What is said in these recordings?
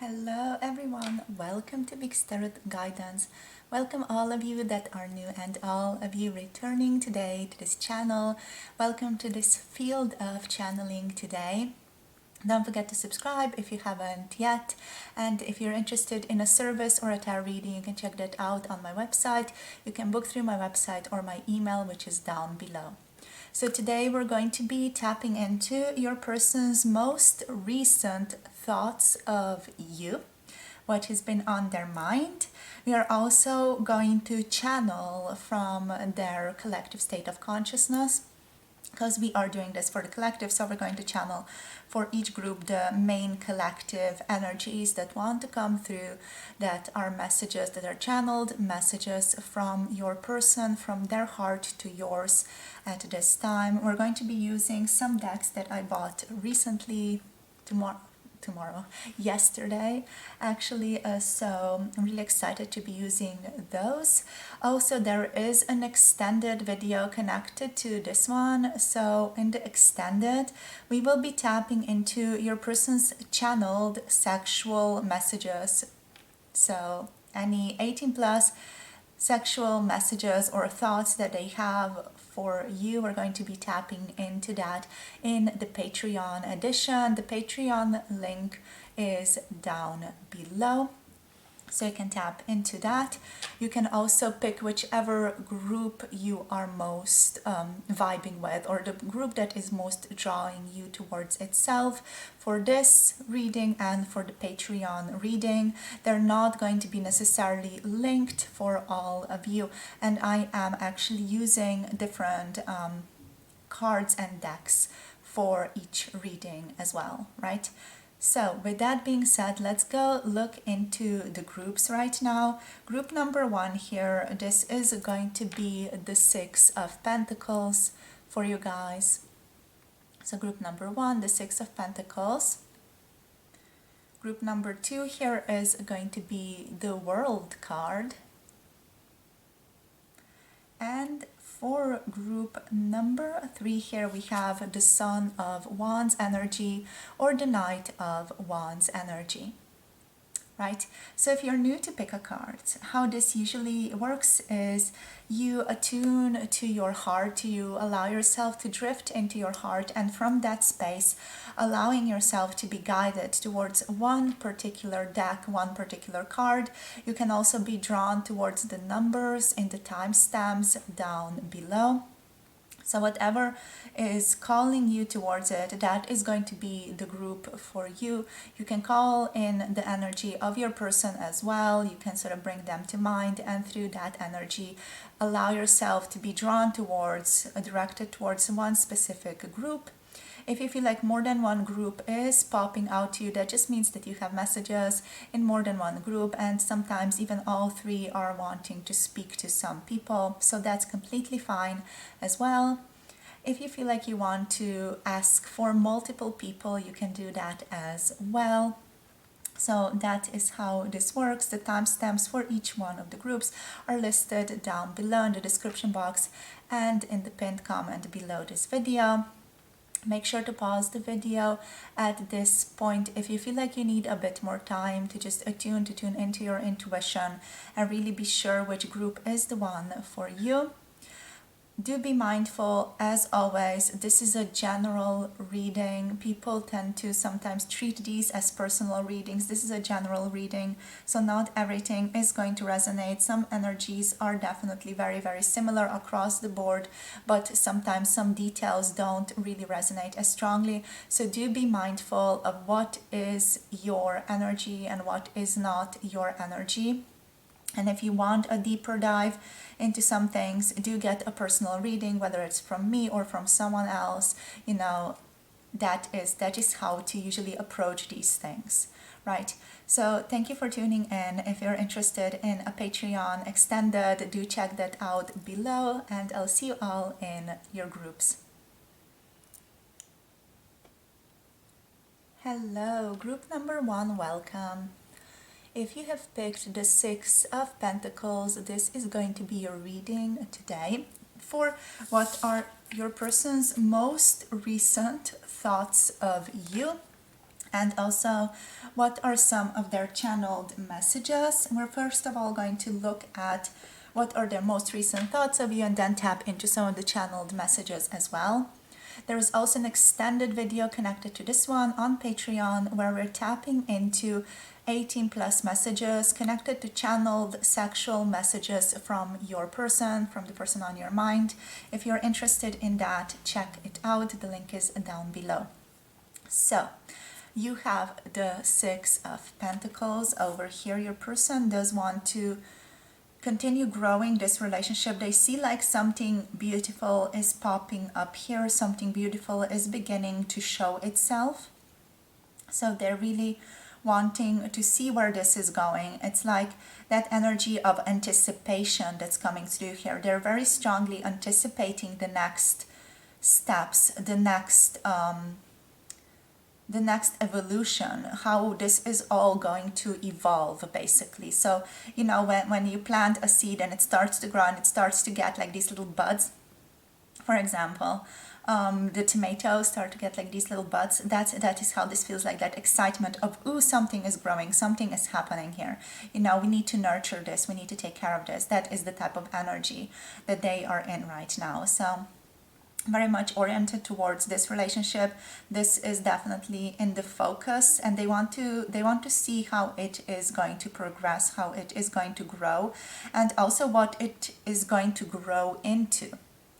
Hello everyone, welcome to Big Tarot Guidance. Welcome all of you that are new and all of you returning today to this channel. Welcome to this field of channeling today. Don't forget to subscribe if you haven't yet, and if you're interested in a service or a tarot reading, you can check that out on my website. You can book through my website or my email, which is down below. So today we're going to be tapping into your person's most recent thoughts of you, what has been on their mind. We are also going to channel from their collective state of consciousness, because we are doing this for the collective, so we're going to channel for each group the main collective energies that want to come through, that are messages that are channeled, messages from your person, from their heart to yours at this time. We're going to be using some decks that I bought recently, yesterday actually, so I'm really excited to be using those. Also, there is an extended video connected to this one, so in the extended we will be tapping into your person's channeled sexual messages. So any 18 plus sexual messages or thoughts that they have for you, we're going to be tapping into that in the Patreon edition. The Patreon link is down below, so you can tap into that. You can also pick whichever group you are most vibing with, or the group that is most drawing you towards itself for this reading and for the Patreon reading. They're not going to be necessarily linked for all of you, and I am actually using different cards and decks for each reading as well, right? So with that being said, let's go look into the groups right now. Group number one here, this is going to be the Six of Pentacles for you guys. So group number one, the Six of Pentacles. Group number two here is going to be the World card. And for group number three here, we have the Son of Wands energy or the Knight of Wands energy, right? So if you're new to pick a card, how this usually works is you attune to your heart, you allow yourself to drift into your heart, and from that space, allowing yourself to be guided towards one particular deck, one particular card. You can also be drawn towards the numbers in the timestamps down below. So whatever is calling you towards it, that is going to be the group for you. You can call in the energy of your person as well. You can sort of bring them to mind, and through that energy, allow yourself to be drawn towards, directed towards one specific group. If you feel like more than one group is popping out to you, that just means that you have messages in more than one group, and sometimes even all three are wanting to speak to some people. So that's completely fine as well. If you feel like you want to ask for multiple people, you can do that as well. So that is how this works. The timestamps for each one of the groups are listed down below in the description box and in the pinned comment below this video. Make sure to pause the video at this point if you feel like you need a bit more time to just tune into your intuition and really be sure which group is the one for you. Do be mindful, as always, this is a general reading. People tend to sometimes treat these as personal readings. This is a general reading, so not everything is going to resonate. Some energies are definitely very, very similar across the board, but sometimes some details don't really resonate as strongly. So do be mindful of what is your energy and what is not your energy. And if you want a deeper dive into some things, do get a personal reading, whether it's from me or from someone else. You know, that is how to usually approach these things, right? So thank you for tuning in. If you're interested in a Patreon extended, do check that out below, and I'll see you all in your groups. Hello, group number one, welcome. If you have picked the Six of Pentacles, this is going to be your reading today for what are your person's most recent thoughts of you. and also what are some of their channeled messages. We're first of all going to look at what are their most recent thoughts of you, and then tap into some of the channeled messages as well. There is also an extended video connected to this one on Patreon where we're tapping into 18 plus messages connected to channeled sexual messages from your person, from the person on your mind. If you're interested in that, check it out. The link is down below. So, you have the Six of Pentacles over here. Your person does want to continue growing this relationship. They see like something beautiful is popping up here. Something beautiful is beginning to show itself. So they're really wanting to see where this is going. It's like that energy of anticipation that's coming through here. They're very strongly anticipating the next steps, the next evolution, how this is all going to evolve, basically. So, you know, when you plant a seed and it starts to grow and it starts to get like these little buds, for example, the tomatoes start to get like these little buds. That is how this feels like, that excitement of, ooh, something is growing, something is happening here. You know, we need to nurture this, we need to take care of this. That is the type of energy that they are in right now. So very much oriented towards this relationship. This is definitely in the focus, and they want to see how it is going to progress, how it is going to grow, and also what it is going to grow into,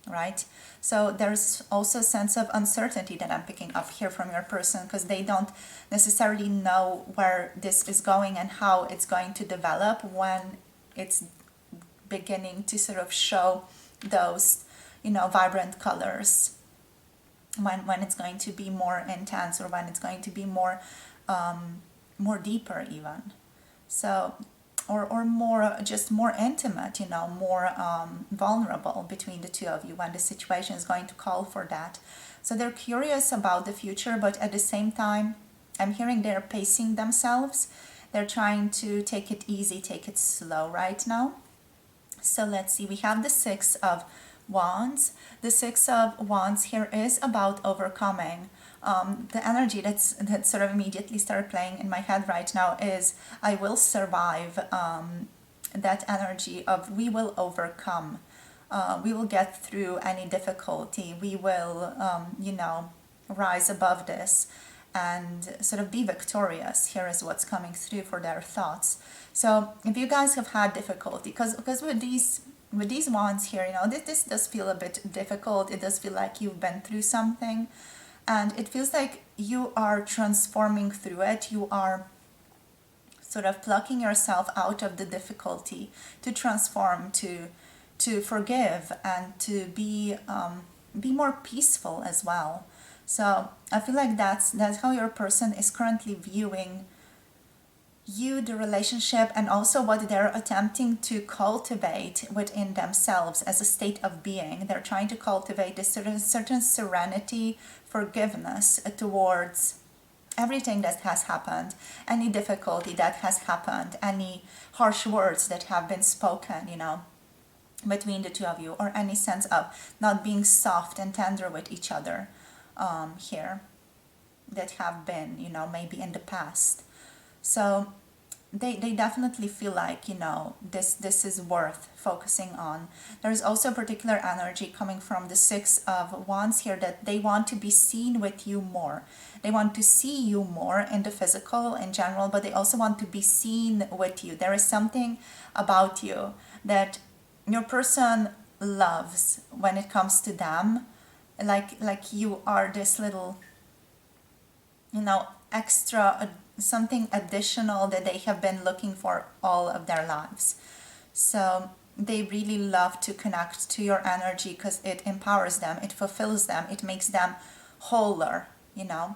right? So there's also a sense of uncertainty that I'm picking up here from your person, because they don't necessarily know where this is going and how it's going to develop when it's beginning to sort of show those, you know, vibrant colors, when it's going to be more intense, or when it's going to be more more deeper even. So or more, just more intimate, you know, more vulnerable between the two of you, when the situation is going to call for that. So they're curious about the future, but at the same time, I'm hearing they're pacing themselves. They're trying to take it easy, take it slow right now. So let's see, we have the Six of Wands. The Six of Wands here is about overcoming. The energy that sort of immediately started playing in my head right now is, I will survive. That energy of, we will overcome. We will get through any difficulty. We will, you know, rise above this and sort of be victorious. Here is what's coming through for their thoughts. So if you guys have had difficulty, because with these wands here, you know, this does feel a bit difficult. It does feel like you've been through something, and it feels like you are transforming through it. You are sort of plucking yourself out of the difficulty to transform, to forgive, and to be more peaceful as well. So I feel like that's how your person is currently viewing you, the relationship, and also what they're attempting to cultivate within themselves as a state of being. They're trying to cultivate this certain serenity, forgiveness towards everything that has happened, any difficulty that has happened, any harsh words that have been spoken, you know, between the two of you, or any sense of not being soft and tender with each other here that have been, you know, maybe in the past. So they definitely feel like, you know, this is worth focusing on. There's also a particular energy coming from the Six of Wands here, that they want to be seen with you more. They want to see you more in the physical in general, but they also want to be seen with you. There is something about you that your person loves when it comes to them, like you are this little, you know, extra, something additional that they have been looking for all of their lives. So they really love to connect to your energy because it empowers them, it fulfills them, it makes them wholer, you know.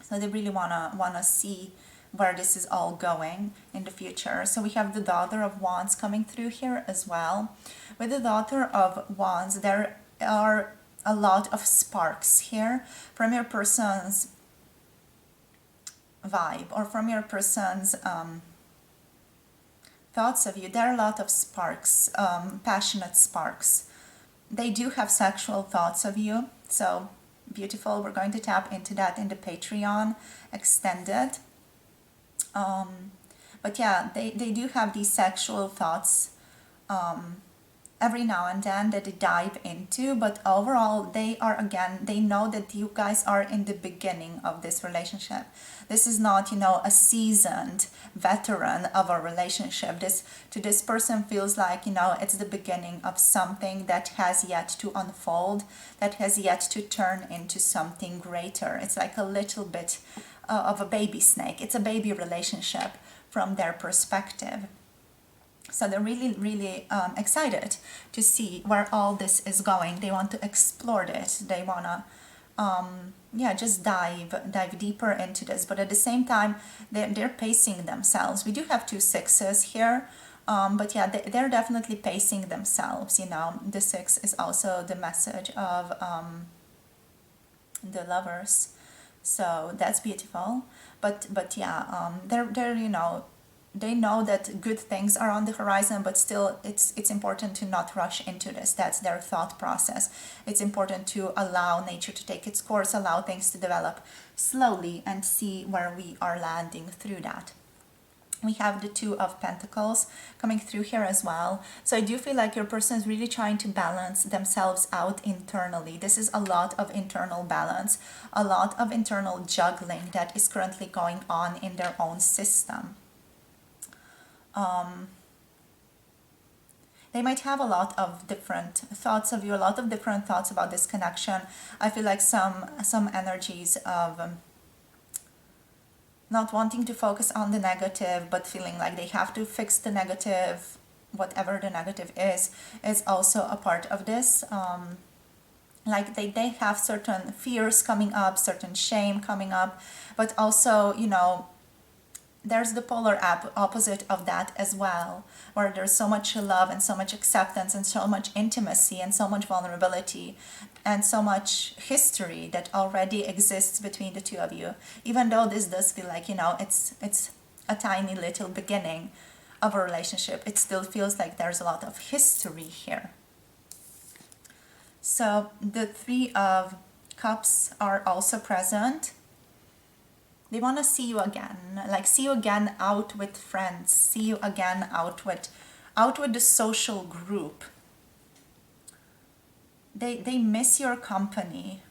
So they really wanna see where this is all going in the future. So we have the Daughter of Wands coming through here as well. With the Daughter of Wands, there are a lot of sparks here from your person's vibe, or from your person's thoughts of you. There are a lot of sparks, passionate sparks. They do have sexual thoughts of you, so beautiful. We're going to tap into that in the Patreon extended. But yeah, they do have these sexual thoughts every now and then that they dive into, but overall they know that you guys are in the beginning of this relationship. This is not, a seasoned veteran of a relationship. This person feels like, it's the beginning of something that has yet to unfold, that has yet to turn into something greater. It's like a little bit of a baby snake. It's a baby relationship from their perspective. So they're really, really excited to see where all this is going. They want to explore it. They want to, just dive deeper into this. But at the same time, they're pacing themselves. We do have 2 6s here. But yeah, they're definitely pacing themselves. The 6 is also the message of the lovers. So that's beautiful. But yeah, they're they know that good things are on the horizon, but still it's important to not rush into this. That's their thought process. It's important to allow nature to take its course, allow things to develop slowly, and see where we are landing through that. We have the 2 of Pentacles coming through here as well. So I do feel like your person is really trying to balance themselves out internally. This is a lot of internal balance, a lot of internal juggling that is currently going on in their own system. They might have a lot of different thoughts of you, a lot of different thoughts about this connection. I feel like some energies of not wanting to focus on the negative, but feeling like they have to fix the negative, whatever the negative is also a part of this. Like they have certain fears coming up, certain shame coming up, but also, there's the polar opposite of that as well, where there's so much love and so much acceptance and so much intimacy and so much vulnerability and so much history that already exists between the 2 of you. Even though this does feel like, it's a tiny little beginning of a relationship, it still feels like there's a lot of history here. So the 3 of Cups are also present. They want to see you again, like see you again out with friends, see you again out with the social group. They miss your company.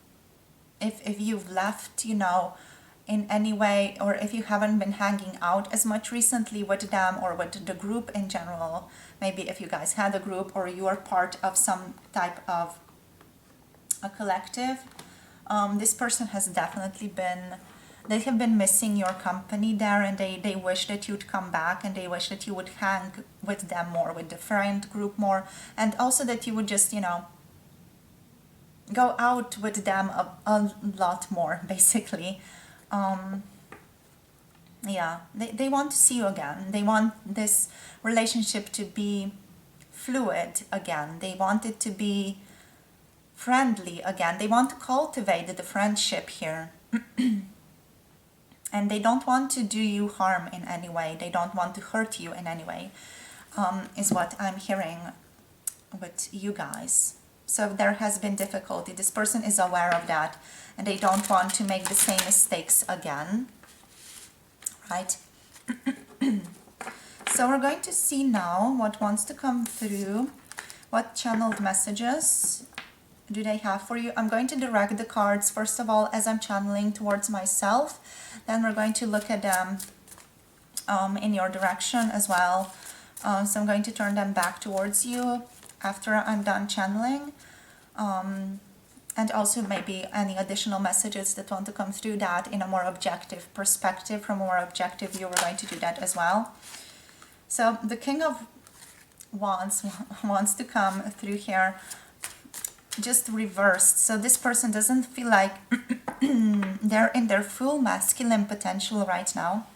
If you've left, in any way, or if you haven't been hanging out as much recently with them or with the group in general, maybe if you guys had a group or you are part of some type of a collective, this person has definitely been... They have been missing your company there, and they wish that you'd come back, and they wish that you would hang with them more, with the friend group more, and also that you would just, go out with them a lot more, basically. They want to see you again. They want this relationship to be fluid again. They want it to be friendly again. They want to cultivate the friendship here. And they don't want to do you harm in any way. They don't want to hurt you in any way, is what I'm hearing with you guys. So there has been difficulty. This person is aware of that, and they don't want to make the same mistakes again, right? So we're going to see now what wants to come through. What channeled messages do they have for you? I'm going to direct the cards, first of all, as I'm channeling towards myself. Then we're going to look at them in your direction as well. So I'm going to turn them back towards you after I'm done channeling. And also maybe any additional messages that want to come through that in a more objective perspective, from a more objective view, we're going to do that as well. So the King of Wands wants to come through here, just reversed. So this person doesn't feel like they're in their full masculine potential right now.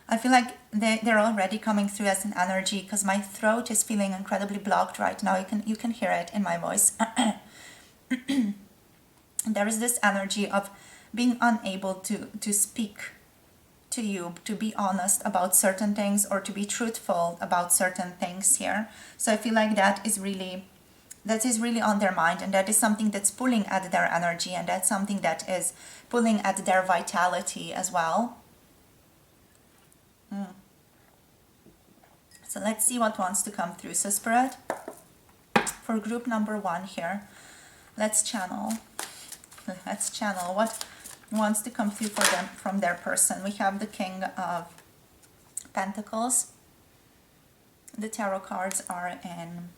I feel like they're already coming through as an energy, because my throat is feeling incredibly blocked right now. You can hear it in my voice. There is this energy of being unable to speak to you, to be honest about certain things, or to be truthful about certain things here. So I feel like that is really that is really on their mind, and that is something that's pulling at their energy, and that's something that is pulling at their vitality as well. So let's see what wants to come through. So Spirit, for group number 1 here, let's channel what wants to come through for them from their person. We have the King of Pentacles. The tarot cards are in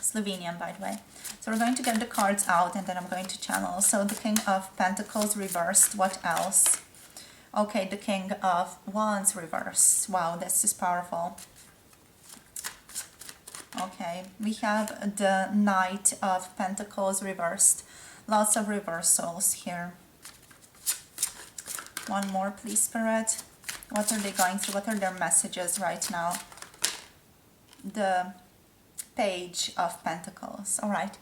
Slovenian, by the way. So we're going to get the cards out and then I'm going to channel. So the King of Pentacles reversed. What else? Okay, the King of Wands reversed. Wow, this is powerful. Okay, we have the Knight of Pentacles reversed. Lots of reversals here. One more, please, Spirit. What are they going through? What are their messages right now? The Page of Pentacles. All right.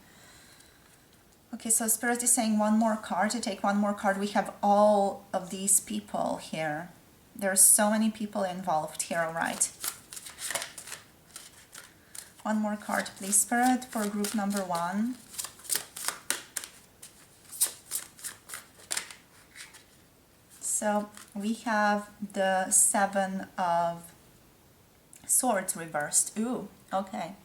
Okay, so Spirit is saying one more card. To take one more card, we have all of these people here. There's so many people involved here, all right. One more card, please, Spirit, for group number 1. So we have the 7 of Swords reversed. Ooh, okay.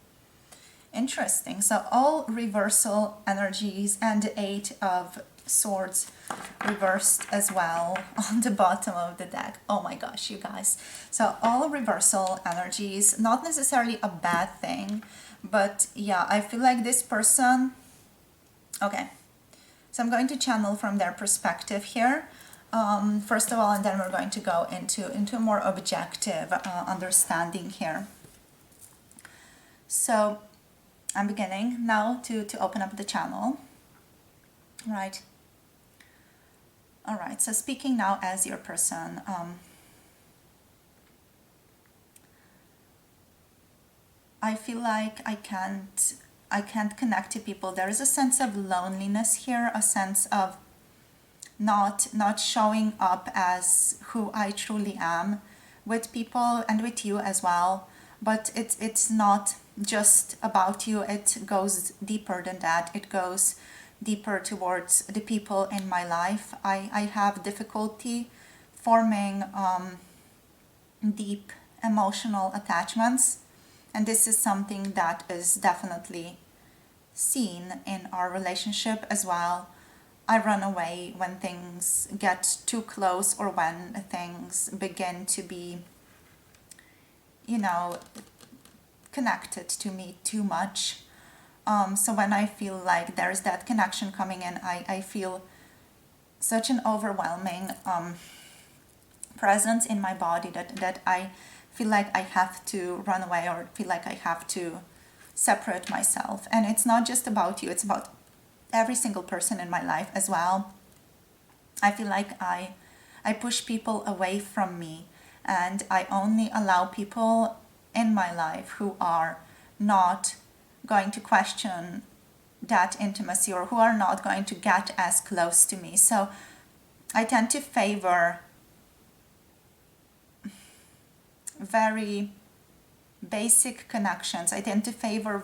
Interesting. So all reversal energies, and the 8 of Swords reversed as well on the bottom of the deck. Oh my gosh, you guys. So all reversal energies, not necessarily a bad thing, but yeah, I feel like this person... Okay, so I'm going to channel from their perspective here. First of all, and then we're going to go into a more objective understanding here. So I'm beginning now to open up the channel. Right. All right, so speaking now as your person, I feel like I can't connect to people. There is a sense of loneliness here, a sense of not showing up as who I truly am with people and with you as well. But it's not just about you. It goes deeper than that. It goes deeper towards the people in my life. I have difficulty forming deep emotional attachments, and this is something that is definitely seen in our relationship as well. I run away when things get too close, or when things begin to be, you know, connected to me too much. So when I feel like there's that connection coming in, I feel such an overwhelming presence in my body that I feel like I have to run away, or feel like I have to separate myself. And it's not just about you, it's about every single person in my life as well. I feel like I push people away from me, and I only allow people in my life who are not going to question that intimacy, or who are not going to get as close to me. So I tend to favor very basic connections. I tend to favor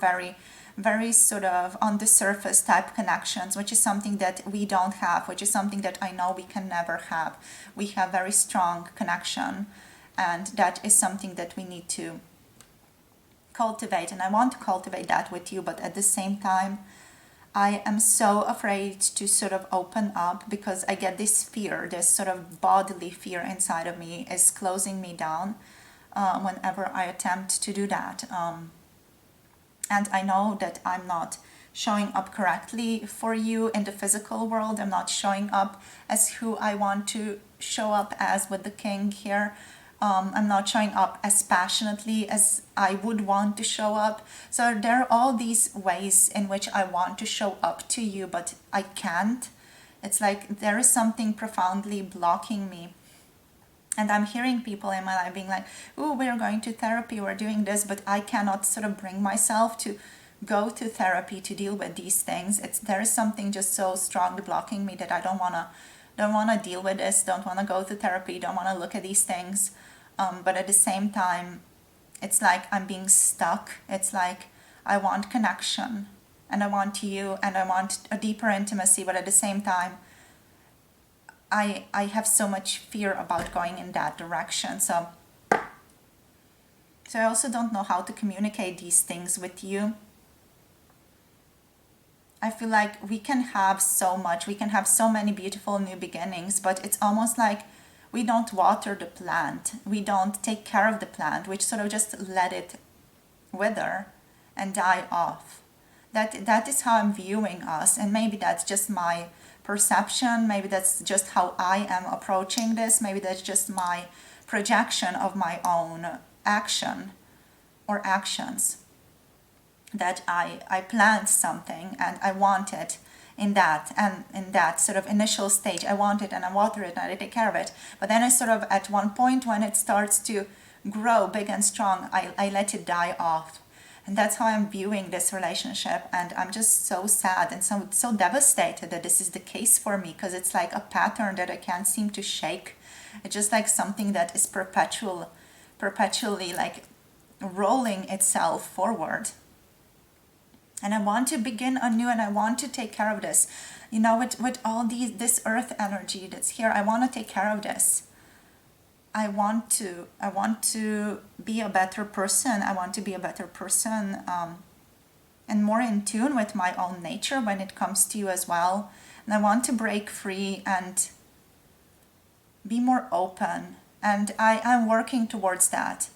very sort of on the surface type connections, which is something that we don't have, which is something that I know we can never have. We have very strong connection, and that is something that we need to cultivate, and I want to cultivate that with you. But at the same time, I am so afraid to sort of open up, because I get this fear, this sort of bodily fear inside of me is closing me down whenever I attempt to do that. And I know that I'm not showing up correctly for you in the physical world. I'm not showing up as who I want to show up as with the King here. I'm not showing up as passionately as I would want to show up. So there are all these ways in which I want to show up to you, but I can't. It's like there is something profoundly blocking me. And I'm hearing people in my life being like, oh, we're going to therapy, we're doing this, but I cannot sort of bring myself to go to therapy to deal with these things. There is something just so strongly blocking me that I don't wanna deal with this, don't wanna go to therapy, don't wanna look at these things. But at the same time, it's like I'm being stuck. It's like I want connection, and I want you, and I want a deeper intimacy, but at the same time, I have so much fear about going in that direction. So I also don't know how to communicate these things with you. I feel like we can have so much, we can have so many beautiful new beginnings, but it's almost like we don't water the plant, we don't take care of the plant, which sort of just let it wither and die off. That is how I'm viewing us, and maybe that's just my perception, maybe that's just how I am approaching this, maybe that's just my projection of my own action or actions, that I planned something and I want it in that sort of initial stage. I want it and I water it and I take care of it, but then I sort of, at one point when it starts to grow big and strong, I let it die off. And that's how I'm viewing this relationship, and I'm just so sad and so devastated that this is the case for me, because it's like a pattern that I can't seem to shake. It's just like something that is perpetually like rolling itself forward. And I want to begin anew, and I want to take care of this. You know, with all this earth energy that's here, I want to take care of this. I want to be a better person. I want to be a better person, and more in tune with my own nature when it comes to you as well. And I want to break free and be more open. And I'm working towards that.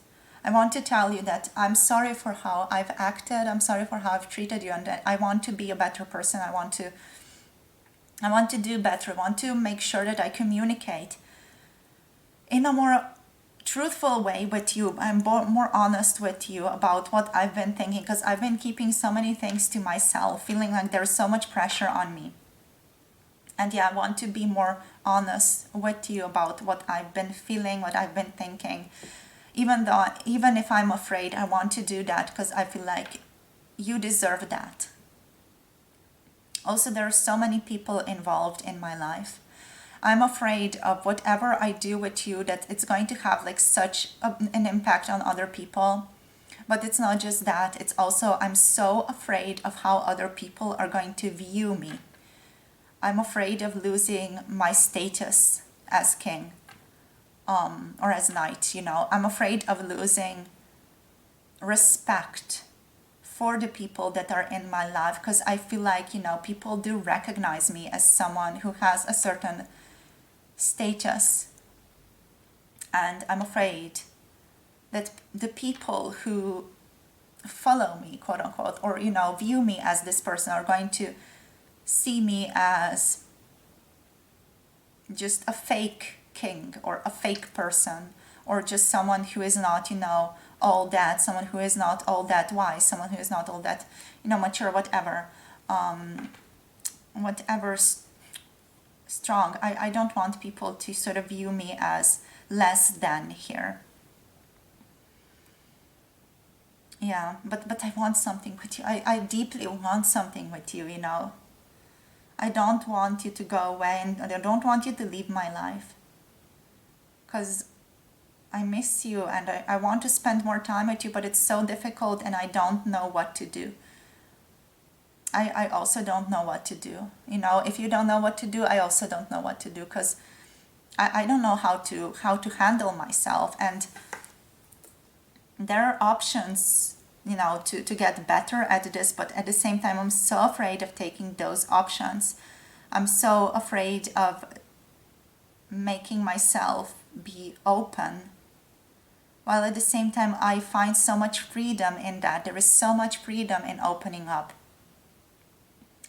I want to tell you that I'm sorry for how I've acted. I'm sorry for how I've treated you, and that I want to be a better person. I want to do better. I want to make sure that I communicate in a more truthful way with you. I'm more honest with you about what I've been thinking, because I've been keeping so many things to myself, feeling like there's so much pressure on me. And yeah, I want to be more honest with you about what I've been feeling, what I've been thinking. Even if I'm afraid, I want to do that because I feel like you deserve that. Also, there are so many people involved in my life. I'm afraid of whatever I do with you, that it's going to have like such an impact on other people. But it's not just that, it's also, I'm so afraid of how other people are going to view me. I'm afraid of losing my status as king, or as knight, you know. I'm afraid of losing respect for the people that are in my life, because I feel like, you know, people do recognize me as someone who has a certain status, and I'm afraid that the people who follow me, quote unquote, or, you know, view me as this person, are going to see me as just a fake king or a fake person, or just someone who is not, you know, all that, someone who is not all that wise, someone who is not all that, you know, mature, whatever, strong. I don't want people to sort of view me as less than here. Yeah, but I want something with you. I deeply want something with you, you know. I don't want you to go away, and I don't want you to leave my life, because I miss you, and I want to spend more time with you, but it's so difficult, and I don't know what to do. I also don't know what to do. You know, if you don't know what to do, I also don't know what to do, because I don't know how to handle myself. And there are options, you know, to get better at this, but at the same time, I'm so afraid of taking those options. I'm so afraid of making myself be open, while at the same time I find so much freedom in that. There is so much freedom in opening up.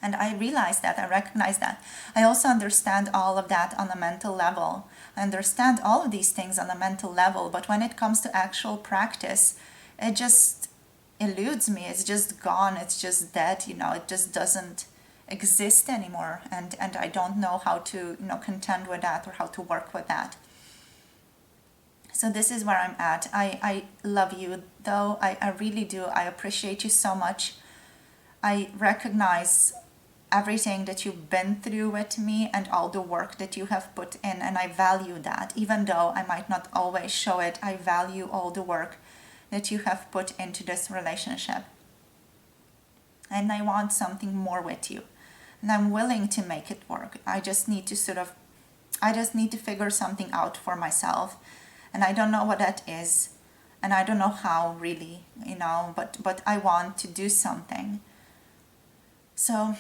And I realize that, I recognize that. I also understand all of that on a mental level. I understand all of these things on a mental level, but when it comes to actual practice, it just eludes me. It's just gone. It's just dead, you know. It just doesn't exist anymore. And I don't know how to, you know, contend with that, or how to work with that. So this is where I'm at. I love you, though. I really do. I appreciate you so much. I recognize everything that you've been through with me and all the work that you have put in, and I value that. Even though I might not always show it, I value all the work that you have put into this relationship. and I want something more with you, and I'm willing to make it work. I just need to figure something out for myself, and I don't know what that is, and I don't know how really, but I want to do something. So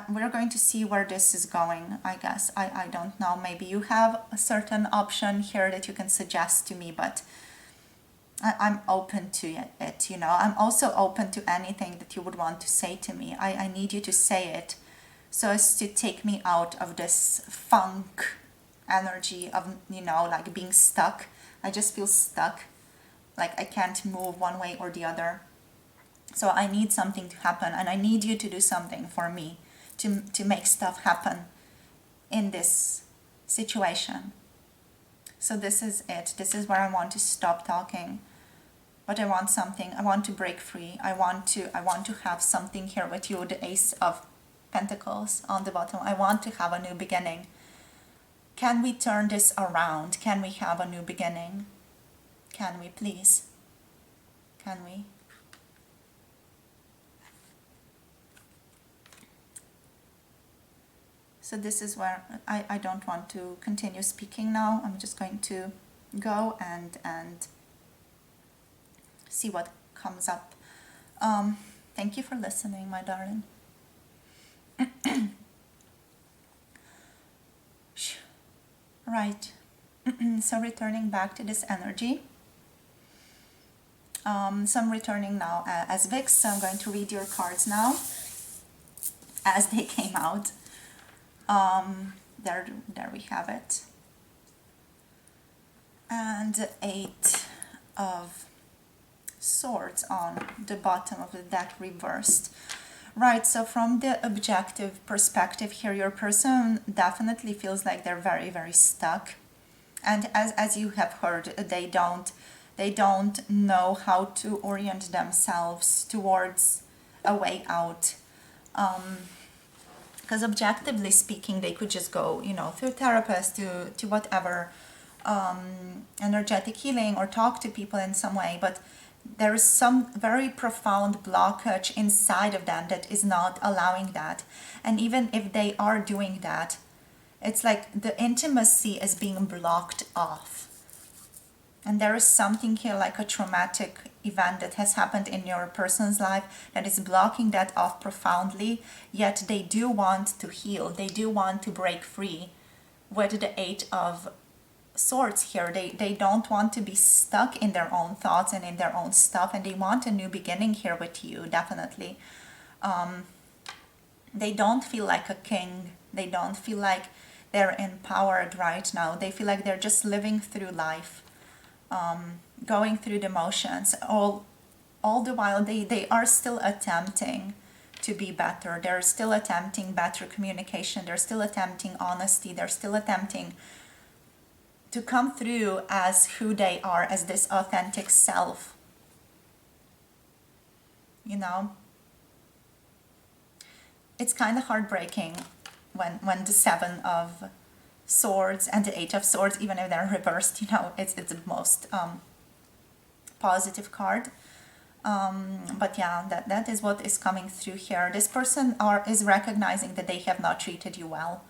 we're going to see where this is going, I guess. I don't know. Maybe you have a certain option here that you can suggest to me, but I'm open to it. I'm also open to anything that you would want to say to me. I need you to say it so as to take me out of this funk energy of, like being stuck. I just feel stuck, like I can't move one way or the other. So I need something to happen, and I need you to do something for me to make stuff happen in this situation. So this is it. This is where I want to stop talking. But I want something. I want to break free. I want to have something here with you, the Ace of Pentacles on the bottom. I want to have a new beginning. Can we turn this around? Can we have a new beginning? Can we, please? Can we? So this is where I don't want to continue speaking now. I'm just going to go and see what comes up. Thank you for listening, my darling. Right. So returning back to this energy. So I'm returning now as Vix. So I'm going to read your cards now as they came out. There we have it. And 8 of Swords on the bottom of the deck reversed. Right, so from the objective perspective here, your person definitely feels like they're very, very stuck. And as you have heard, they don't know how to orient themselves towards a way out. Because objectively speaking, they could just go, through therapists to whatever, energetic healing, or talk to people in some way. But there is some very profound blockage inside of them that is not allowing that. And even if they are doing that, it's like the intimacy is being blocked off. And there is something here like a traumatic event that has happened in your person's life that is blocking that off profoundly, yet they do want to heal. They do want to break free with the 8 of Swords here. They don't want to be stuck in their own thoughts and in their own stuff, and they want a new beginning here with you, definitely. They don't feel like a king. They don't feel like they're empowered right now. They feel like they're just living through life, going through the motions. All the while they are still attempting to be better. They're still attempting better communication. They're still attempting honesty. They're still attempting to come through as who they are, as this authentic self. It's kind of heartbreaking when the 7 of Swords and the 8 of Swords, even if they're reversed, it's the most positive card. But yeah, that is what is coming through here. This person is recognizing that they have not treated you well.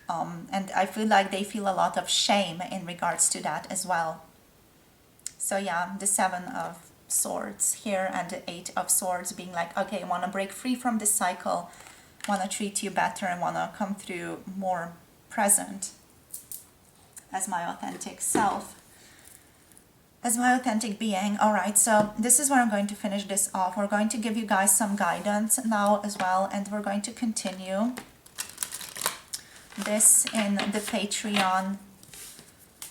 And I feel like they feel a lot of shame in regards to that as well. So yeah, the 7 of Swords here and the 8 of Swords being like, okay, I want to break free from this cycle, want to treat you better, and want to come through more present as my authentic self, as my authentic being. All right, so this is where I'm going to finish this off. We're going to give you guys some guidance now as well, and we're going to continue this in the Patreon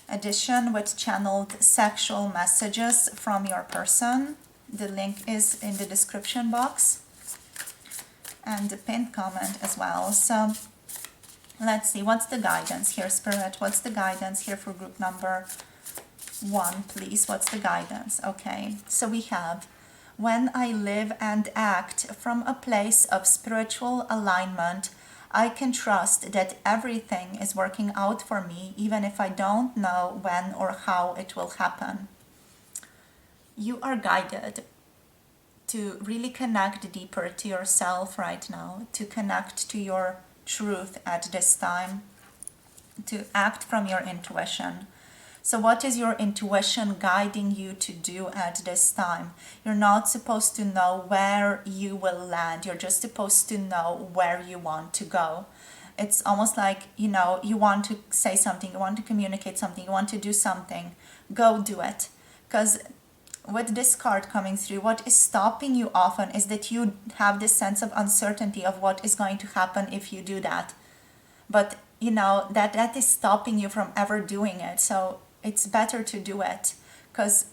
edition with channeled sexual messages from your person. The link is in the description box and the pinned comment as well. So let's see, what's the guidance here, Spirit? What's the guidance here for group number 1, please? What's the guidance? Okay, so we have, when I live and act from a place of spiritual alignment, I can trust that everything is working out for me, even if I don't know when or how it will happen. You are guided to really connect deeper to yourself right now, to connect to your truth at this time, to act from your intuition. So what is your intuition guiding you to do at this time? You're not supposed to know where you will land. You're just supposed to know where you want to go. It's almost like, you want to say something, you want to communicate something, you want to do something. Go do it. Because with this card coming through, what is stopping you often is that you have this sense of uncertainty of what is going to happen if you do that. But that is stopping you from ever doing it. So it's better to do it, because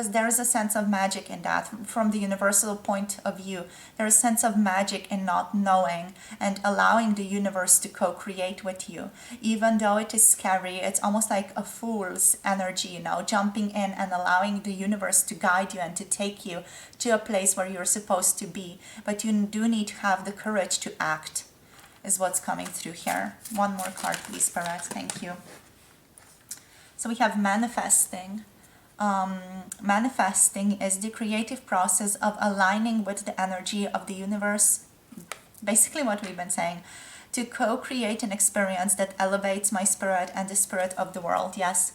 there is a sense of magic in that. From the universal point of view, there is a sense of magic in not knowing and allowing the universe to co-create with you. Even though it is scary, it's almost like a fool's energy, jumping in and allowing the universe to guide you and to take you to a place where you're supposed to be. But you do need to have the courage to act, is what's coming through here. One more card, please, Spirit. Thank you. So we have manifesting. Manifesting is the creative process of aligning with the energy of the universe. Basically what we've been saying. To co-create an experience that elevates my spirit and the spirit of the world. Yes.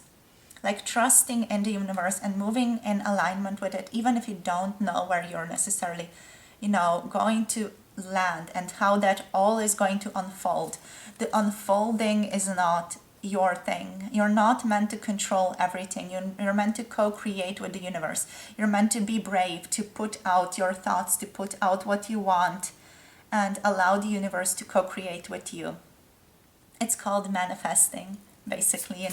Like trusting in the universe and moving in alignment with it, even if you don't know where you're necessarily, going to land and how that all is going to unfold. The unfolding is not your thing. You're not meant to control everything. You're meant to co-create with the universe. You're meant to be brave, to put out your thoughts, to put out what you want, and allow the universe to co-create with you. It's called manifesting, basically,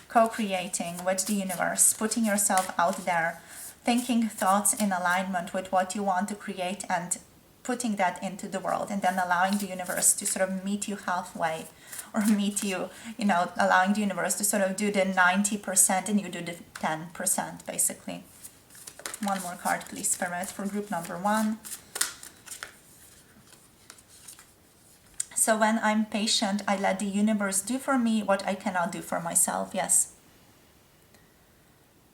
co-creating with the universe, putting yourself out there, thinking thoughts in alignment with what you want to create and putting that into the world, and then allowing the universe to sort of meet you halfway, or meet you, allowing the universe to sort of do the 90% and you do the 10%, basically. One more card, please, Spirit, for group number 1. So when I'm patient, I let the universe do for me what I cannot do for myself. Yes.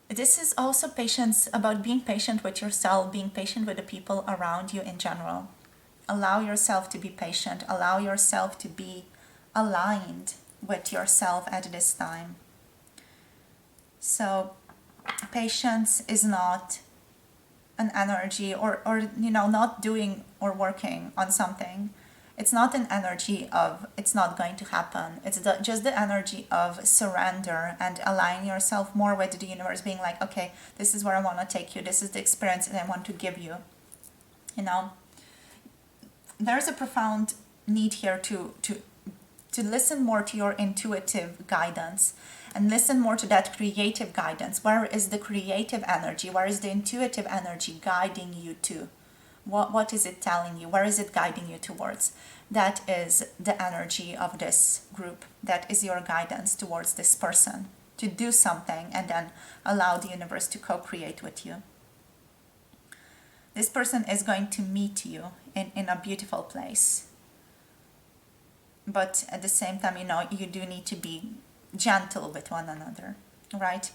This is also patience, about being patient with yourself, being patient with the people around you in general. Allow yourself to be patient. Allow yourself to be aligned with yourself at this time. So patience is not an energy or not doing or working on something. It's not an energy of it's not going to happen. It's just the energy of surrender and aligning yourself more with the universe, being like, okay, this is where I want to take you. This is the experience that I want to give you. There's a profound need here to listen more to your intuitive guidance and listen more to that creative guidance. Where is the creative energy? Where is the intuitive energy guiding you to? What is it telling you? Where is it guiding you towards? That is the energy of this group. That is your guidance towards this person to do something and then allow the universe to co-create with you. This person is going to meet you in a beautiful place. But at the same time, you do need to be gentle with one another, right?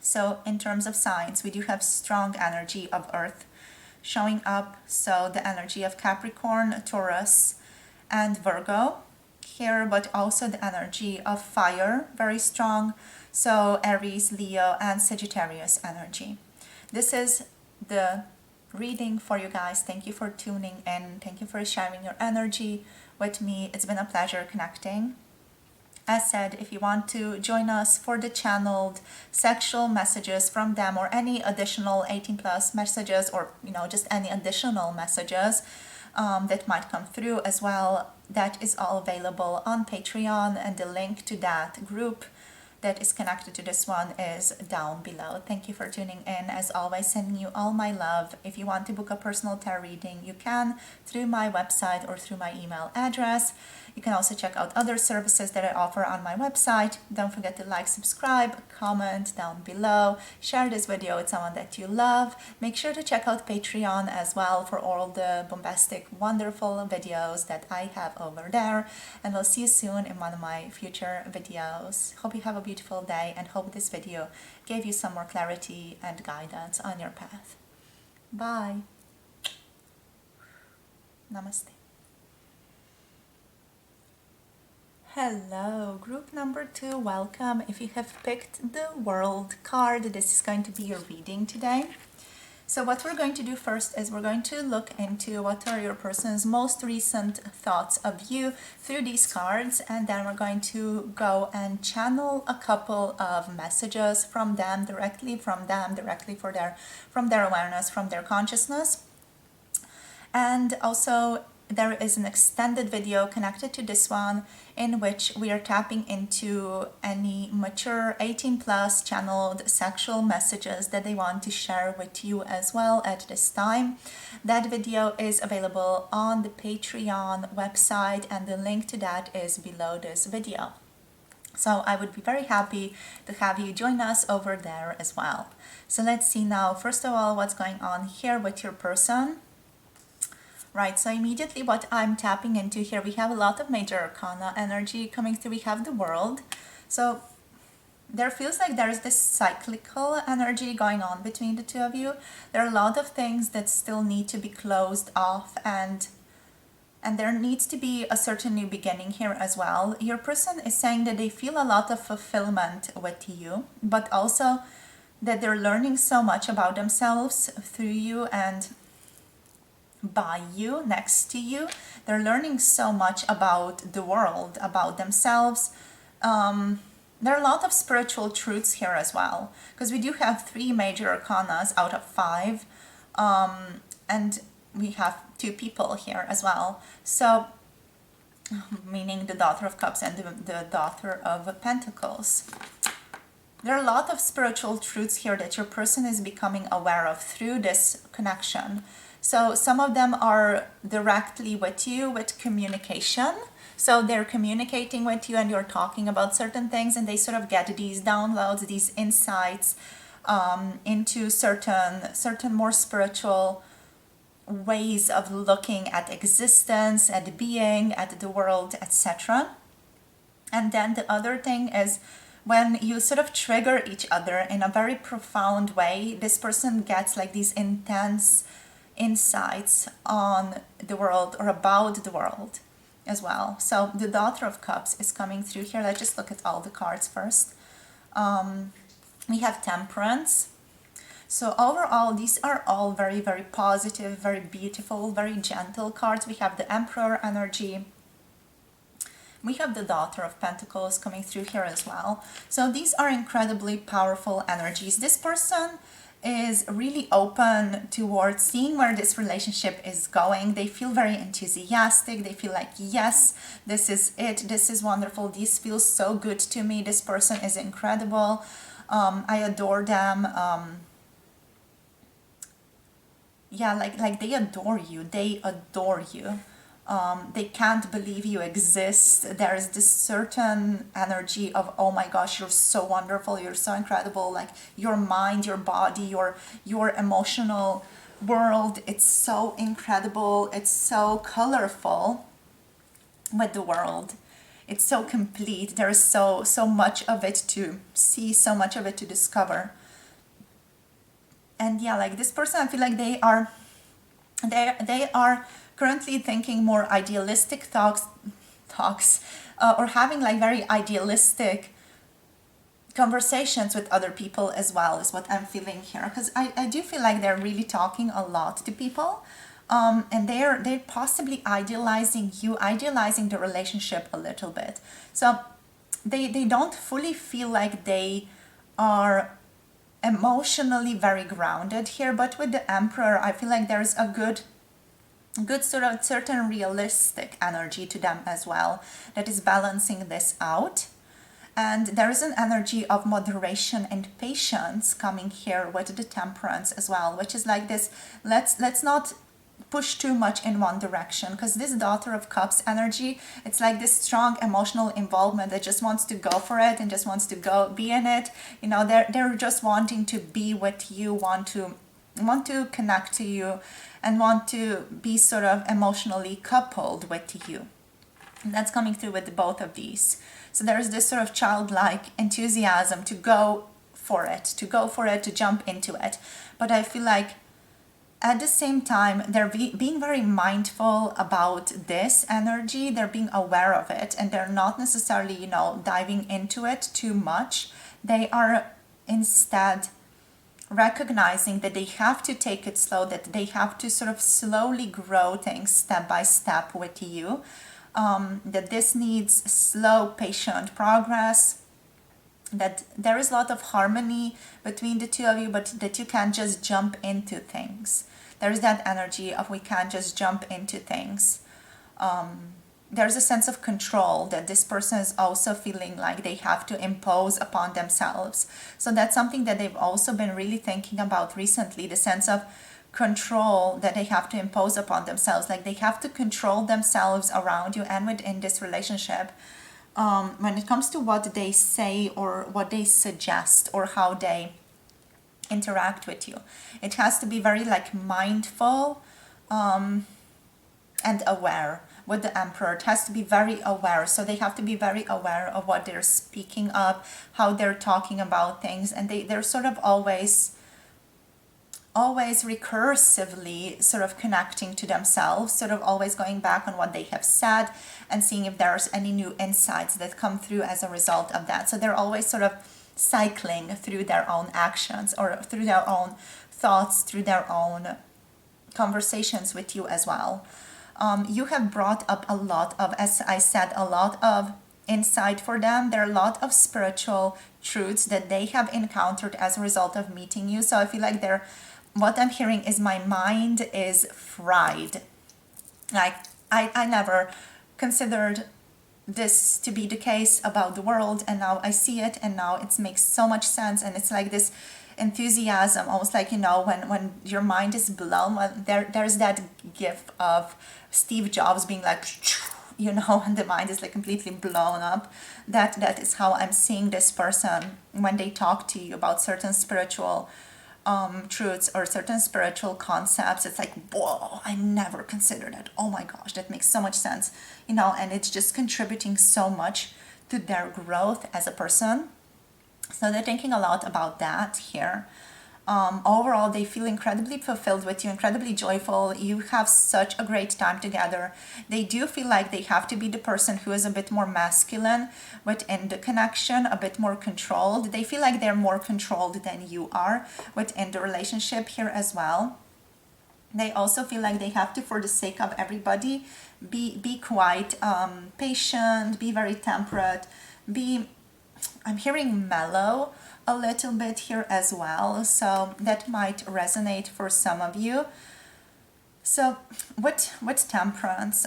So in terms of signs, we do have strong energy of Earth showing up. So the energy of Capricorn, Taurus, and Virgo here, but also the energy of fire, very strong. So Aries, Leo, and Sagittarius energy. This is the reading for you guys. Thank you for tuning in. Thank you for sharing your energy with me. It's been a pleasure connecting. As said, if you want to join us for the channeled sexual messages from them or any additional 18 plus messages or just any additional messages that might come through as well, that is all available on Patreon, and the link to that group that is connected to this one is down below. Thank you for tuning in. As always, sending you all my love. If you want to book a personal tarot reading, you can through my website or through my email address. You can also check out other services that I offer on my website. Don't forget to like, subscribe, comment down below, share this video with someone that you love. Make sure to check out Patreon as well for all the bombastic, wonderful videos that I have over there. And I'll see you soon in one of my future videos. Hope you have a beautiful day and hope this video gave you some more clarity and guidance on your path. Bye. Namaste. Hello, group number 2, welcome. If you have picked the World card, this is going to be your reading today. So what we're going to do first is we're going to look into what are your person's most recent thoughts of you through these cards, and then we're going to go and channel a couple of messages from them directly from their awareness, from their consciousness. And also there is an extended video connected to this one in which we are tapping into any mature 18 plus channeled sexual messages that they want to share with you as well at this time. That video is available on the Patreon website, and the link to that is below this video. So I would be very happy to have you join us over there as well. So let's see now, first of all, what's going on here with your person. Right, so immediately what I'm tapping into here, we have a lot of major arcana energy coming through. We have the World. So there feels like there's this cyclical energy going on between the two of you. There are a lot of things that still need to be closed off, and there needs to be a certain new beginning here as well. Your person is saying that they feel a lot of fulfillment with you, but also that they're learning so much about themselves through you and by you, next to you. They're learning so much about the world, about themselves. There are a lot of spiritual truths here as well, because we do have 3 major arcanas out of 5, and we have 2 people here as well. So, meaning the Daughter of Cups and the Daughter of Pentacles. There are a lot of spiritual truths here that your person is becoming aware of through this connection. So some of them are directly with you with communication. So they're communicating with you and you're talking about certain things, and they sort of get these downloads, these insights into certain more spiritual ways of looking at existence, at being, at the world, etc. And then the other thing is, when you sort of trigger each other in a very profound way, this person gets like these intense insights on the world or about the world as well. So the Daughter of Cups is coming through here. Let's just look at all the cards first. We have Temperance. So overall, these are all very, very positive, very beautiful, very gentle cards. We have the Emperor energy. We have the Daughter of Pentacles coming through here as well. So these are incredibly powerful energies. This person is really open towards seeing where this relationship is going. They feel very enthusiastic. They feel like, yes, this is it. This is wonderful. This feels so good to me. This person is incredible. I adore them. Yeah, like they adore you. They adore you. They can't believe you exist. There is this certain energy of, oh my gosh, you're so wonderful, you're so incredible, like your mind, your body, your emotional world, it's so incredible, it's so colorful with the world. It's so complete. There is so much of it to see, so much of it to discover. And yeah, like this person, I feel like they are currently thinking more idealistic talks or having like very idealistic conversations with other people as well, is what I'm feeling here. Because I do feel like they're really talking a lot to people, and they're possibly idealizing you, idealizing the relationship a little bit. So they don't fully feel like they are emotionally very grounded here, but with the Emperor, I feel like there's a good sort of certain realistic energy to them as well that is balancing this out. And there is an energy of moderation and patience coming here with the Temperance as well, which is like this, let's not push too much in one direction, because this Daughter of Cups energy, it's like this strong emotional involvement that just wants to go for it and just wants to go be in it. You know, they're just wanting to be with you, want to connect to you, and want to be sort of emotionally coupled with you. And that's coming through with both of these. So there's this sort of childlike enthusiasm to go for it, to jump into it. But I feel like At the same time, they're being very mindful about this energy. They're being aware of it, and they're not necessarily, diving into it too much. They are instead recognizing that they have to take it slow, that they have to sort of slowly grow things step by step with you, that this needs slow, patient progress, that there is a lot of harmony between the two of you, but that you can't just jump into things. There's that energy of we can't just jump into things. There's a sense of control that this person is also feeling like they have to impose upon themselves. So that's something that they've also been really thinking about recently, the sense of control that they have to impose upon themselves. Like they have to control themselves around you and within this relationship. When it comes to what they say or what they suggest or how they interact with you, it has to be very mindful and aware. With the Emperor, it has to be very aware. So they have to be very aware of what they're speaking of, how they're talking about things, and they're sort of always recursively sort of connecting to themselves, sort of always going back on what they have said and seeing if there's any new insights that come through as a result of that. So they're always sort of cycling through their own actions or through their own thoughts, through their own conversations with you as well. You have brought up a lot of, as I said, a lot of insight for them. There are a lot of spiritual truths that they have encountered as a result of meeting you. So I feel like what I'm hearing is my mind is fried. Like I never considered this to be the case about the world, and now I see it, and now it makes so much sense. And it's like this enthusiasm, almost like when your mind is blown. There's that gif of Steve Jobs being like, and the mind is like completely blown up. That is how I'm seeing this person when they talk to you about certain spiritual truths or certain spiritual concepts. It's like, whoa, I never considered it. Oh my gosh, that makes so much sense. And it's just contributing so much to their growth as a person. So they're thinking a lot about that here. Overall, they feel incredibly fulfilled with you, incredibly joyful. You have such a great time together. They do feel like they have to be the person who is a bit more masculine within the connection, a bit more controlled. They feel like they're more controlled than you are within the relationship here as well. They also feel like they have to, for the sake of everybody, be quite patient, be very temperate, I'm hearing mellow a little bit here as well, so that might resonate for some of you. So with temperance,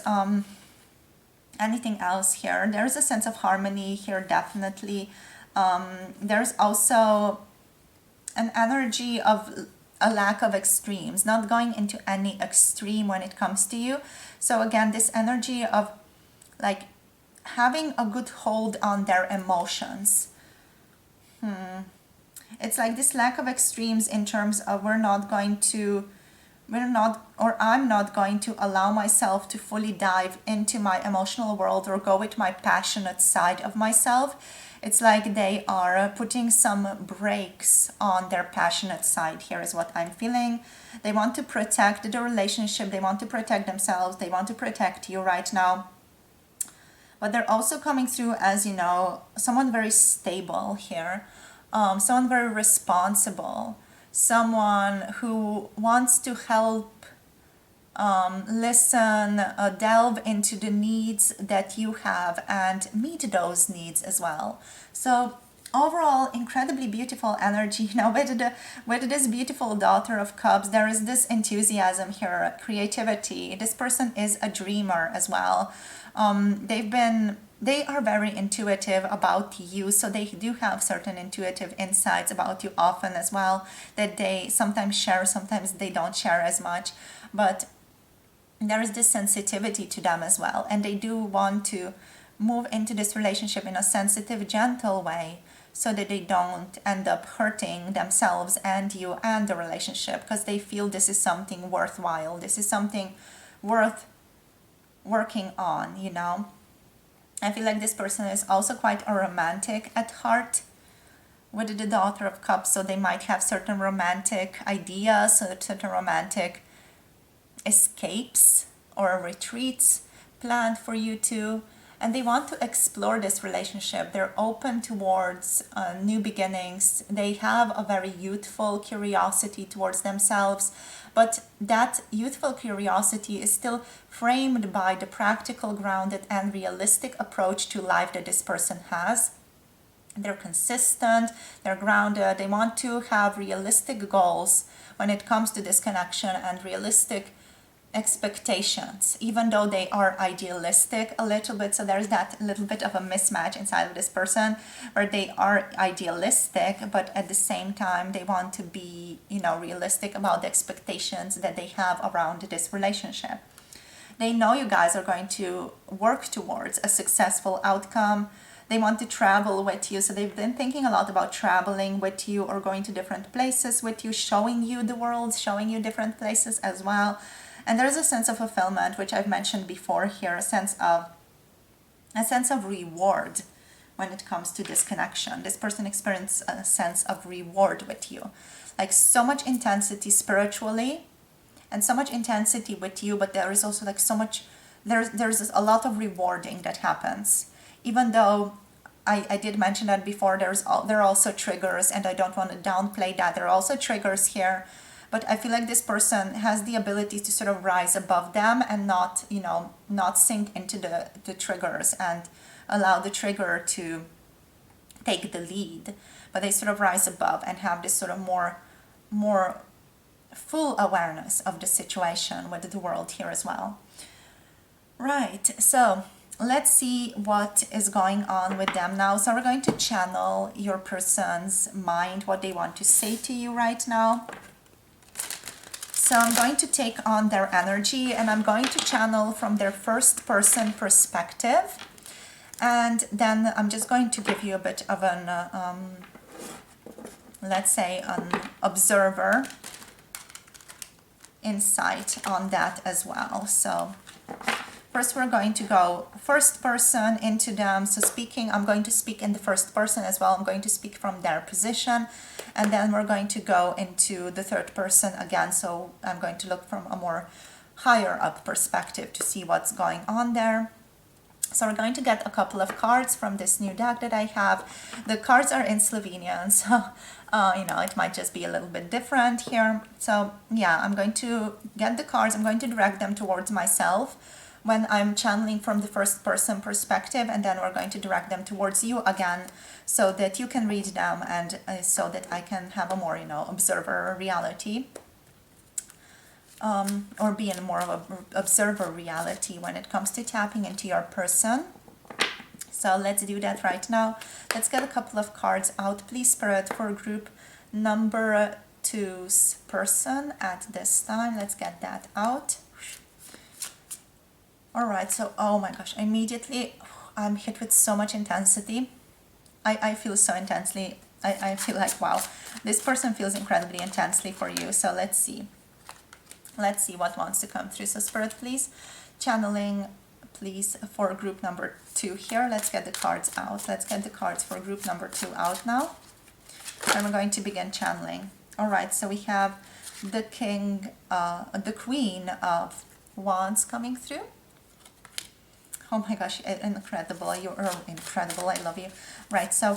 anything else here? There's a sense of harmony here, definitely. There's also an energy of a lack of extremes, not going into any extreme when it comes to you. So again, this energy of having a good hold on their emotions. It's like this lack of extremes in terms of I'm not going to allow myself to fully dive into my emotional world or go with my passionate side of myself. It's like they are putting some brakes on their passionate side here is what I'm feeling. They want to protect the relationship, they want to protect themselves, they want to protect you right now. But they're also coming through as, someone very stable here, someone very responsible, someone who wants to help, listen, delve into the needs that you have and meet those needs as well. So overall, incredibly beautiful energy. Now with this beautiful Daughter of Cups, there is this enthusiasm here, creativity. This person is a dreamer as well. They are very intuitive about you, so they do have certain intuitive insights about you often as well, that they sometimes share, sometimes they don't share as much, but there is this sensitivity to them as well, and they do want to move into this relationship in a sensitive, gentle way, so that they don't end up hurting themselves and you and the relationship, because they feel this is something worthwhile, this is something worth working on, I feel like this person is also quite a romantic at heart with the Daughter of Cups, so they might have certain romantic ideas, certain romantic escapes or retreats planned for you two, and they want to explore this relationship. They're open towards new beginnings. They have a very youthful curiosity towards themselves, but that youthful curiosity is still framed by the practical, grounded, and realistic approach to life that this person has. They're consistent, they're grounded, they want to have realistic goals when it comes to this connection and realistic expectations, even though they are idealistic a little bit. So there's that little bit of a mismatch inside of this person where they are idealistic, but at the same time they want to be, realistic about the expectations that they have around this relationship. They know you guys are going to work towards a successful outcome. They want to travel with you, so they've been thinking a lot about traveling with you or going to different places with you, showing you the world, showing you different places as well. And there's a sense of fulfillment, which I've mentioned before here, a sense of reward when it comes to this connection. This person experiences a sense of reward with you, like so much intensity spiritually and so much intensity with you, but there is also like so much, there's a lot of rewarding that happens. Even though I did mention that before, there are also triggers, and I don't want to downplay that. There are also triggers here, but I feel like this person has the ability to sort of rise above them and not sink into the triggers and allow the trigger to take the lead. But they sort of rise above and have this sort of more full awareness of the situation with the world here as well. Right, so let's see what is going on with them now. So we're going to channel your person's mind, what they want to say to you right now. So I'm going to take on their energy, and I'm going to channel from their first person perspective. And then I'm just going to give you a bit of an, let's say, an observer insight on that as well. So first, we're going to go first person into them. So I'm going to speak in the first person as well. I'm going to speak from their position. And then we're going to go into the third person again. So I'm going to look from a more higher up perspective to see what's going on there. So we're going to get a couple of cards from this new deck that I have. The cards are in Slovenian, so it might just be a little bit different here. So yeah, I'm going to get the cards. I'm going to direct them towards myself when I'm channeling from the first person perspective, and then we're going to direct them towards you again so that you can read them, and so that I can have a more, observer reality, or be in more of an observer reality when it comes to tapping into your person. So let's do that right now. Let's get a couple of cards out, please, Spirit, for group number 2's person at this time. Let's get that out. All right, so, oh my gosh, immediately I'm hit with so much intensity. I feel so intensely. I feel like, wow, this person feels incredibly intensely for you. So let's see. Let's see what wants to come through. So Spirit, please, channeling, please, for group number 2 here. Let's get the cards out. Let's get the cards for group number 2 out now. And we're going to begin channeling. All right, so we have the the Queen of Wands coming through. Oh my gosh, incredible. You're incredible. I love you. Right, so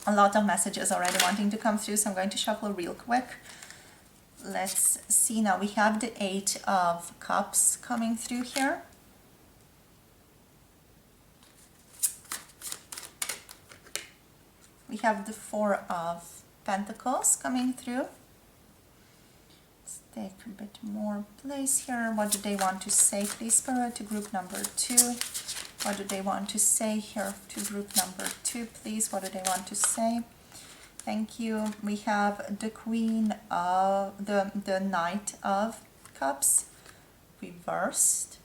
a lot of messages already wanting to come through, so I'm going to shuffle real quick. Let's see now. We have the 8 of Cups coming through here. We have the 4 of Pentacles coming through. Let's take a bit more place here. What do they want to say, please, Spirit, to group number 2? What do they want to say here to group number 2, please? What do they want to say? Thank you. We have the Queen of the Knight of Cups reversed.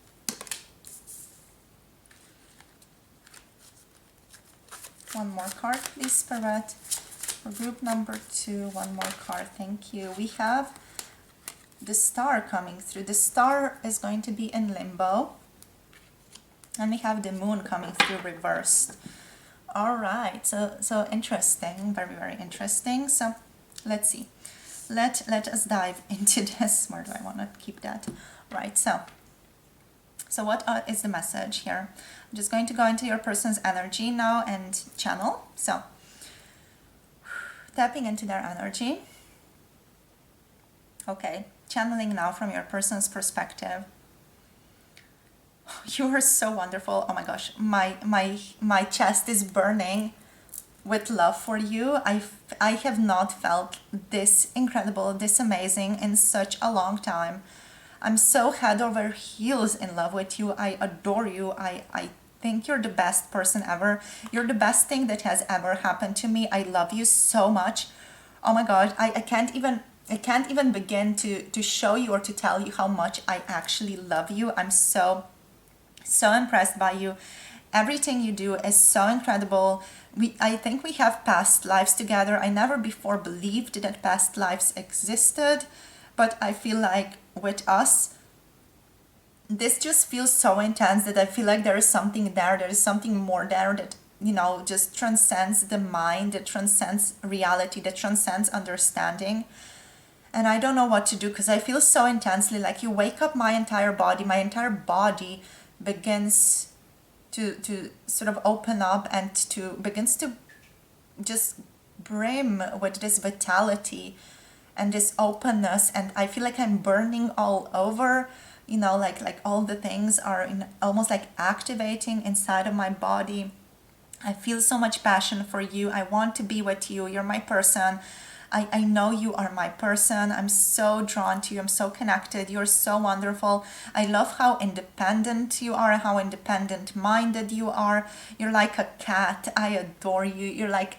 One more card, please, Spirit. For group number 2, one more card. Thank you. We have the Star coming through. The Star is going to be in limbo. And we have the Moon coming through reversed. All right, so interesting, very, very interesting. So let's see. let us dive into this. Where do I want to keep that? Right, so what is the message here? I'm just going to go into your person's energy now and channel. So tapping into their energy. Okay, channeling now from your person's perspective. You are so wonderful. Oh my gosh, my chest is burning with love for you. I have not felt this incredible, this amazing in such a long time. I'm so head over heels in love with you. I adore you. I think you're the best person ever. You're the best thing that has ever happened to me. I love you so much. Oh my God, I can't even begin to show you or to tell you how much I actually love you. I'm so impressed by you. Everything you do is so incredible. I think we have past lives together. I never before believed that past lives existed, but I feel like with us, this just feels so intense that I feel like there is something there. There is something more there that, just transcends the mind, that transcends reality, that transcends understanding. And I don't know what to do because I feel so intensely like you wake up my entire body. My entire body begins to sort of open up and begins to just brim with this vitality and this openness, and I feel like I'm burning all over, like all the things are almost like activating inside of my body. I feel so much passion for you. I want to be with you. You're my person. I know you are my person. I'm so drawn to you. I'm so connected. You're so wonderful. I love how independent you are, how independent minded you are. You're like a cat. I adore you. You're like,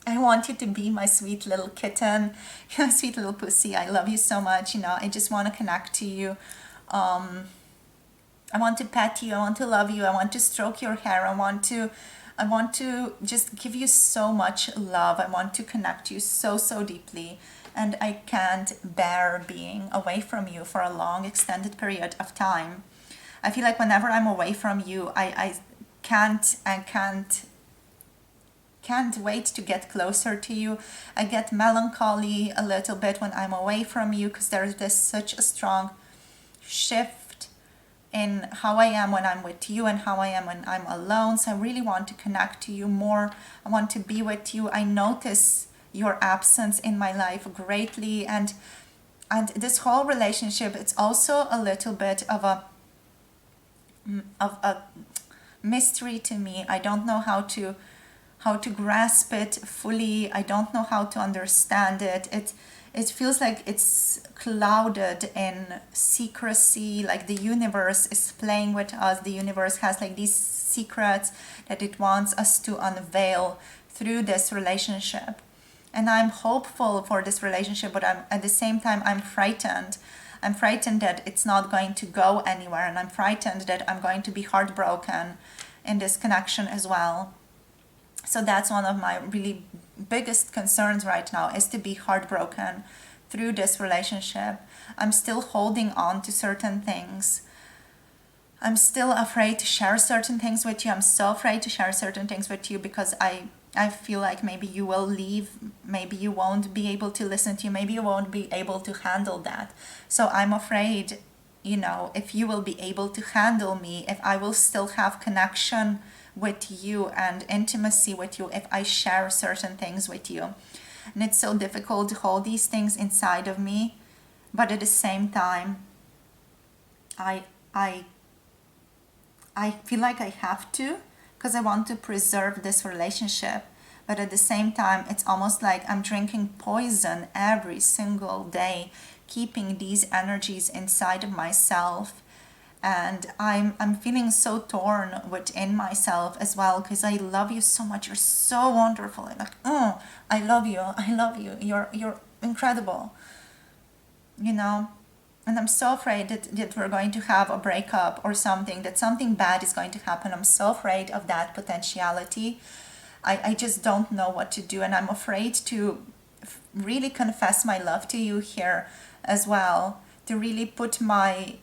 I want you to be my sweet little kitten, sweet little pussy. I love you so much. I just want to connect to you. I want to pet you. I want to love you. I want to stroke your hair. I want to just give you so much love. I want to connect you so deeply. And I can't bear being away from you for a long extended period of time. I feel like whenever I'm away from you, I can't wait to get closer to you. I get melancholy a little bit when I'm away from you because there's such a strong shift in how I am when I'm with you and how I am when I'm alone. So I really want to connect to you more. I want to be with you. I notice your absence in my life greatly, and this whole relationship, it's also a little bit of a mystery to me. I don't know how to grasp it fully. I don't know how to understand it. It feels like it's clouded in secrecy, like the universe is playing with us. The universe has like these secrets that it wants us to unveil through this relationship. And I'm hopeful for this relationship, but at the same time, I'm frightened. I'm frightened that it's not going to go anywhere, and I'm frightened that I'm going to be heartbroken in this connection as well. So that's one of my really biggest concerns right now, is to be heartbroken through this relationship. I'm still holding on to certain things. I'm still afraid to share certain things with you. I'm so afraid to share certain things with you because I feel like maybe you will leave. Maybe you won't be able to listen to you. Maybe you won't be able to handle that. So I'm afraid, if you will be able to handle me, if I will still have connection with you and intimacy with you if I share certain things with you. And it's so difficult to hold these things inside of me, but at the same time, I feel like I have to, because I want to preserve this relationship. But at the same time, it's almost like I'm drinking poison every single day, keeping these energies inside of myself. And I'm feeling so torn within myself as well, because I love you so much. You're so wonderful. I'm like, oh, I love you. You're incredible. And I'm so afraid that we're going to have a breakup or something, that something bad is going to happen. I'm so afraid of that potentiality. I just don't know what to do, and I'm afraid to really confess my love to you here as well, to really put my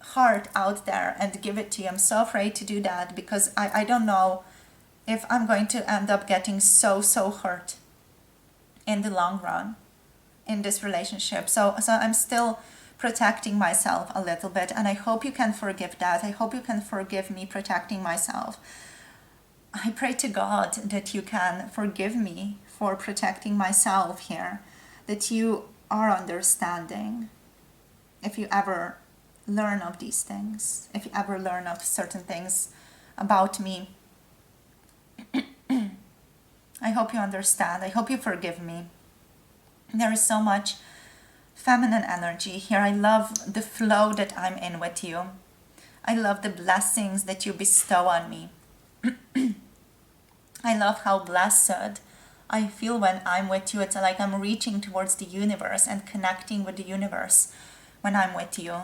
heart out there and give it to you. I'm so afraid to do that because I don't know if I'm going to end up getting so hurt in the long run. in this relationship. So I'm still protecting myself a little bit, and I hope you can forgive that. I hope you can forgive me protecting myself. I pray to God that you can forgive me for protecting myself here, that you are understanding. If you ever learn of these things, if you ever learn of certain things about me, I hope you understand. I hope you forgive me. There is so much feminine energy here. I love the flow that I'm in with you. I love the blessings that you bestow on me. I love how blessed I feel when I'm with you. It's like I'm reaching towards the universe and connecting with the universe when I'm with you.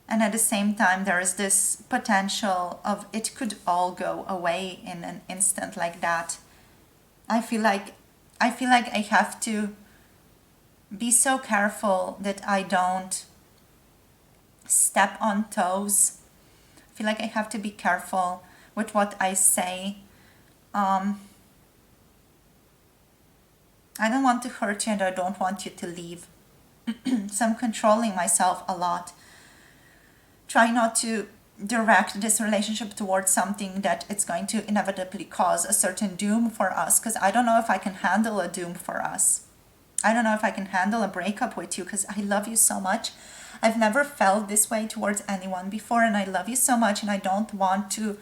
And at the same time, there is this potential of it could all go away in an instant like that. I feel like I have to be so careful that I don't step on toes. I feel like I have to be careful with what I say. I don't want to hurt you and I don't want you to leave. So I'm controlling myself a lot. Try not to direct this relationship towards something that it's going to inevitably cause a certain doom for us, because I don't know if I can handle a doom for us. I don't know if I can handle a breakup with you, because I love you so much. I've never felt this way towards anyone before, and I love you so much, and I don't want to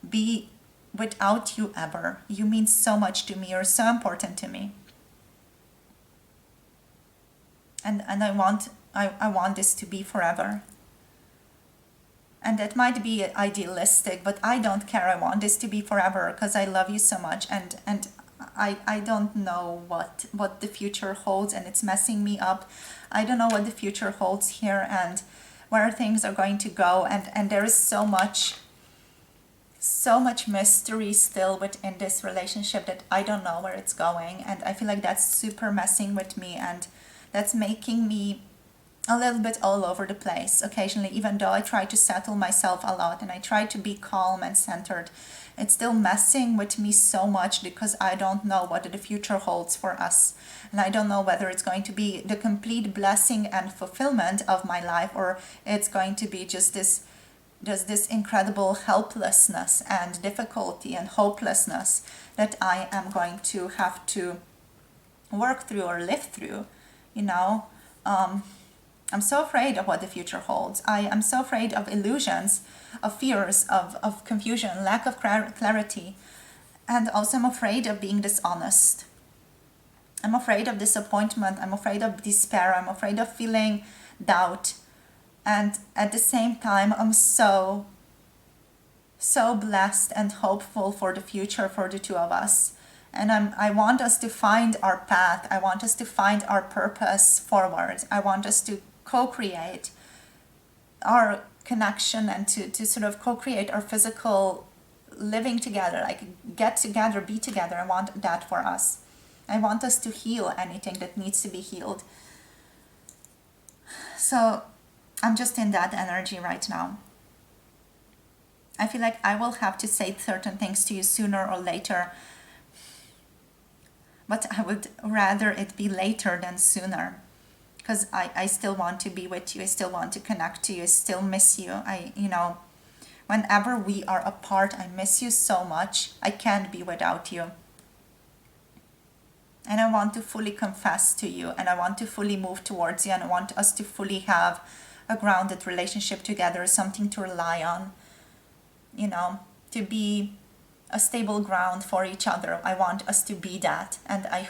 be without you ever. You mean so much to me. You're so important to me. And I want this to be forever. And that might be idealistic, but I don't care. I want this to be forever because I love you so much, and I don't know what the future holds, and it's messing me up. I don't know what the future holds here and where things are going to go, and there is so much mystery still within this relationship that I don't know where it's going, and I feel like that's super messing with me, and that's making me a little bit all over the place occasionally. Even though I try to settle myself a lot and I try to be calm and centered, it's still messing with me so much because I don't know what the future holds for us, and I don't know whether it's going to be the complete blessing and fulfillment of my life, or it's going to be just this incredible helplessness and difficulty and hopelessness that I am going to have to work through or live through, you know. I'm so afraid of what the future holds. I am so afraid of illusions, of fears, of confusion, lack of clarity. And also I'm afraid of being dishonest. I'm afraid of disappointment. I'm afraid of despair. I'm afraid of feeling doubt. And at the same time, I'm so blessed and hopeful for the future for the two of us. And I want us to find our path. I want us to find our purpose forward. I want us to co-create our connection and to sort of co-create our physical living together, like get together, be together. I want that for us. I want us to heal anything that needs to be healed. So I'm just in that energy right now. I feel like I will have to say certain things to you sooner or later, but I would rather it be later than sooner, because I still want to be with you. I still want to connect to you. I still miss you. Whenever we are apart, I miss you so much. I can't be without you. And I want to fully confess to you, and I want to fully move towards you, and I want us to fully have a grounded relationship together, something to rely on, to be a stable ground for each other. I want us to be that, and I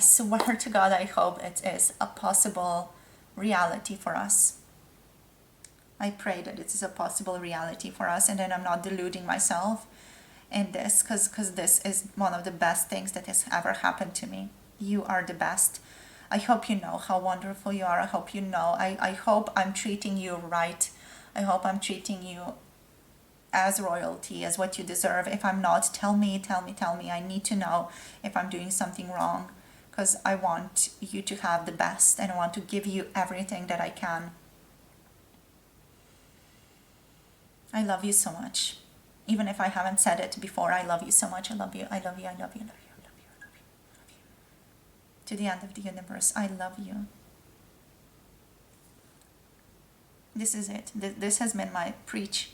swear to God, I hope it is a possible reality for us. I pray that it is a possible reality for us, and then I'm not deluding myself in this, because this is one of the best things that has ever happened to me. You are the best. I hope you know how wonderful you are. I hope you know. I hope I'm treating you right. I hope I'm treating you as royalty, as what you deserve. If I'm not, tell me. I need to know if I'm doing something wrong, because I want you to have the best, and I want to give you everything that I can. I love you so much. Even if I haven't said it before, I love you so much. I love you. I love you. I love you. I love you. I love you. I love you. I love you. to the end of the universe. I love you. This is it. This has been my preach.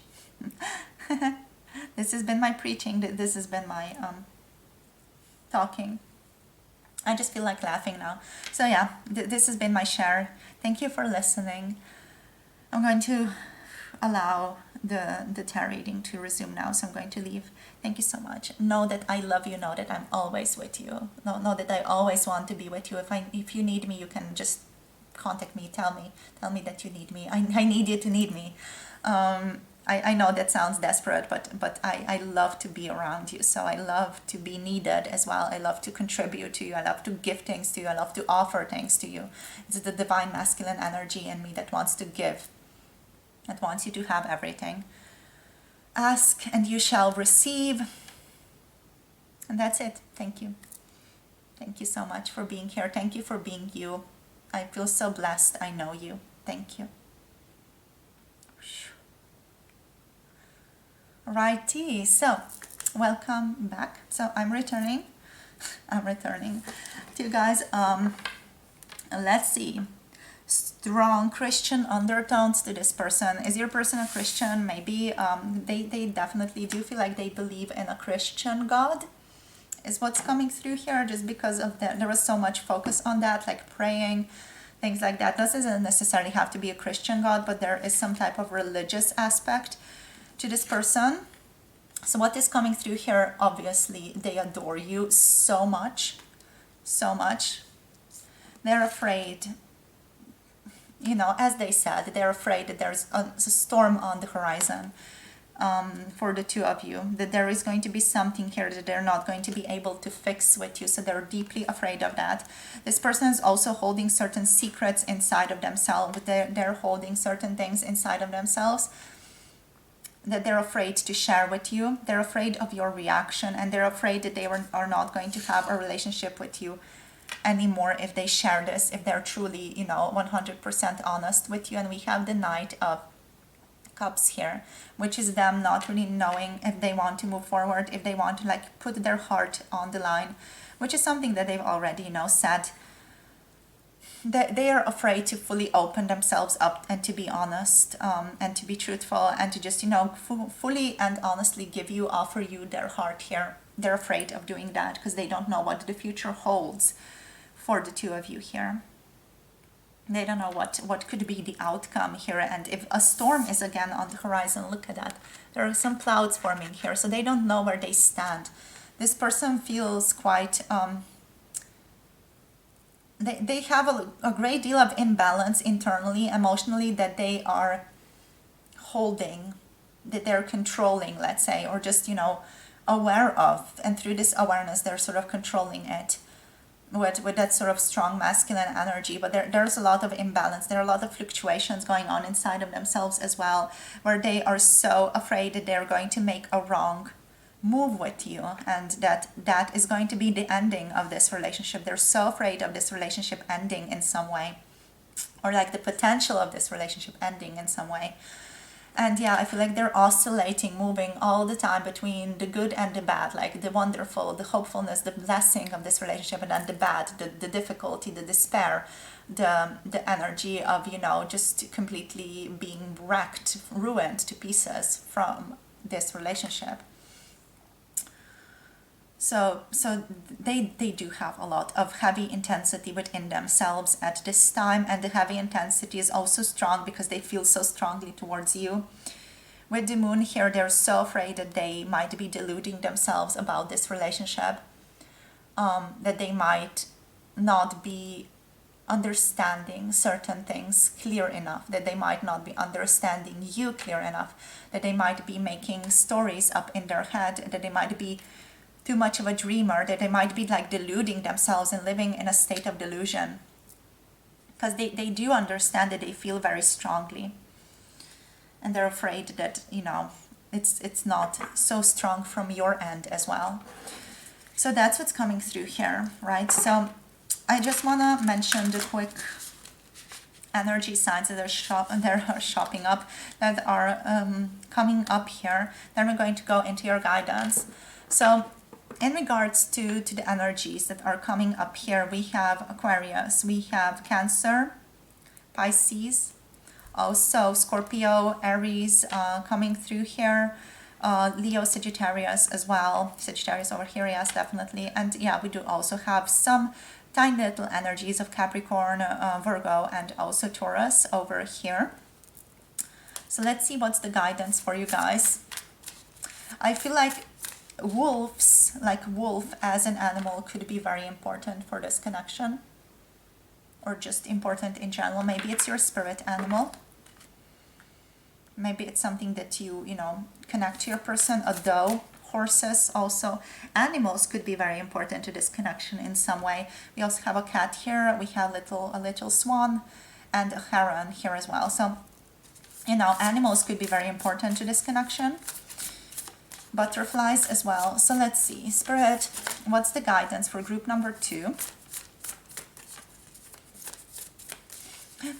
This has been my preaching. This has been my talking. I just feel like laughing now. So yeah, this has been my share. Thank you for listening. I'm going to allow the tarot reading to resume now, so I'm going to leave. Thank you so much. Know that I love you. Know that I'm always with you. Know that I always want to be with you. If you need me, you can just contact me. Tell me that you need me. I need you to need me. I know that sounds desperate, but I love to be around you. So I love to be needed as well. I love to contribute to you. I love to give things to you. I love to offer things to you. It's the divine masculine energy in me that wants to give, that wants you to have everything. Ask and you shall receive. And that's it. Thank you. Thank you so much for being here. Thank you for being you. I feel so blessed. I know you. Thank you. Righty, so welcome back. So I'm returning to you guys. Let's see. Strong Christian undertones to this person. Is your person a Christian? Maybe they definitely do feel like they believe in a Christian God, is what's coming through here, just because of that. There was so much focus on that, like praying, things like that. Doesn't necessarily have to be a Christian God, but there is some type of religious aspect to this person. So what is coming through here, obviously they adore you so much. They're afraid, as they said, they're afraid that there's a storm on the horizon for the two of you, that there is going to be something here that they're not going to be able to fix with you. So they're deeply afraid of that. This person is also holding certain secrets inside of themselves. They're holding certain things inside of themselves that they're afraid to share with you. They're afraid of your reaction, and they're afraid that they are not going to have a relationship with you anymore if they share this, if they're truly 100% honest with you. And we have the Knight of Cups here, which is them not really knowing if they want to move forward, if they want to put their heart on the line, which is something that they've already said. They are afraid to fully open themselves up and to be honest, and to be truthful, and to just fully and honestly offer you their heart here. They're afraid of doing that because they don't know what the future holds for the two of you here. They don't know what could be the outcome here. And if a storm is again on the horizon, look at that. There are some clouds forming here, so they don't know where they stand. This person feels quite... They have a great deal of imbalance internally, emotionally, that they are holding, that they're controlling, let's say, or just, aware of. And through this awareness, they're sort of controlling it with that sort of strong masculine energy. But there's a lot of imbalance. There are a lot of fluctuations going on inside of themselves as well, where they are so afraid that they're going to make a wrong move with you, and that is going to be the ending of this relationship. They're so afraid of this relationship ending in some way, or the potential of this relationship ending in some way. And yeah, I feel like they're oscillating, moving all the time between the good and the bad, like the wonderful, the hopefulness, the blessing of this relationship, and then the bad, the difficulty, the despair, the energy of just completely being wrecked, ruined to pieces from this relationship. So they do have a lot of heavy intensity within themselves at this time, and the heavy intensity is also strong because they feel so strongly towards you. With the Moon here, they're so afraid that they might be deluding themselves about this relationship, that they might not be understanding certain things clear enough, that they might not be understanding you clear enough, that they might be making stories up in their head, that they might be too much of a dreamer, that they might be deluding themselves and living in a state of delusion, because they do understand that they feel very strongly, and they're afraid that it's not so strong from your end as well. So that's what's coming through here, right? So I just want to mention the quick energy signs that are shopping up, that are coming up here. Then we're going to go into your guidance. So in regards to the energies that are coming up here, we have Aquarius, we have Cancer, Pisces, also Scorpio, Aries coming through here, Leo, Sagittarius as well. Sagittarius over here, yes, definitely. And yeah, we do also have some tiny little energies of Capricorn, Virgo, and also Taurus over here. So let's see what's the guidance for you guys. I feel like wolves, like wolf as an animal, could be very important for this connection, or just important in general. Maybe it's your spirit animal. Maybe it's something that you connect to your person. A doe, horses, also animals could be very important to this connection in some way. We also have a cat here. We have a little swan and a heron here as well. So animals could be very important to this connection. Butterflies as well. So let's see, Spirit, what's the guidance for group number 2?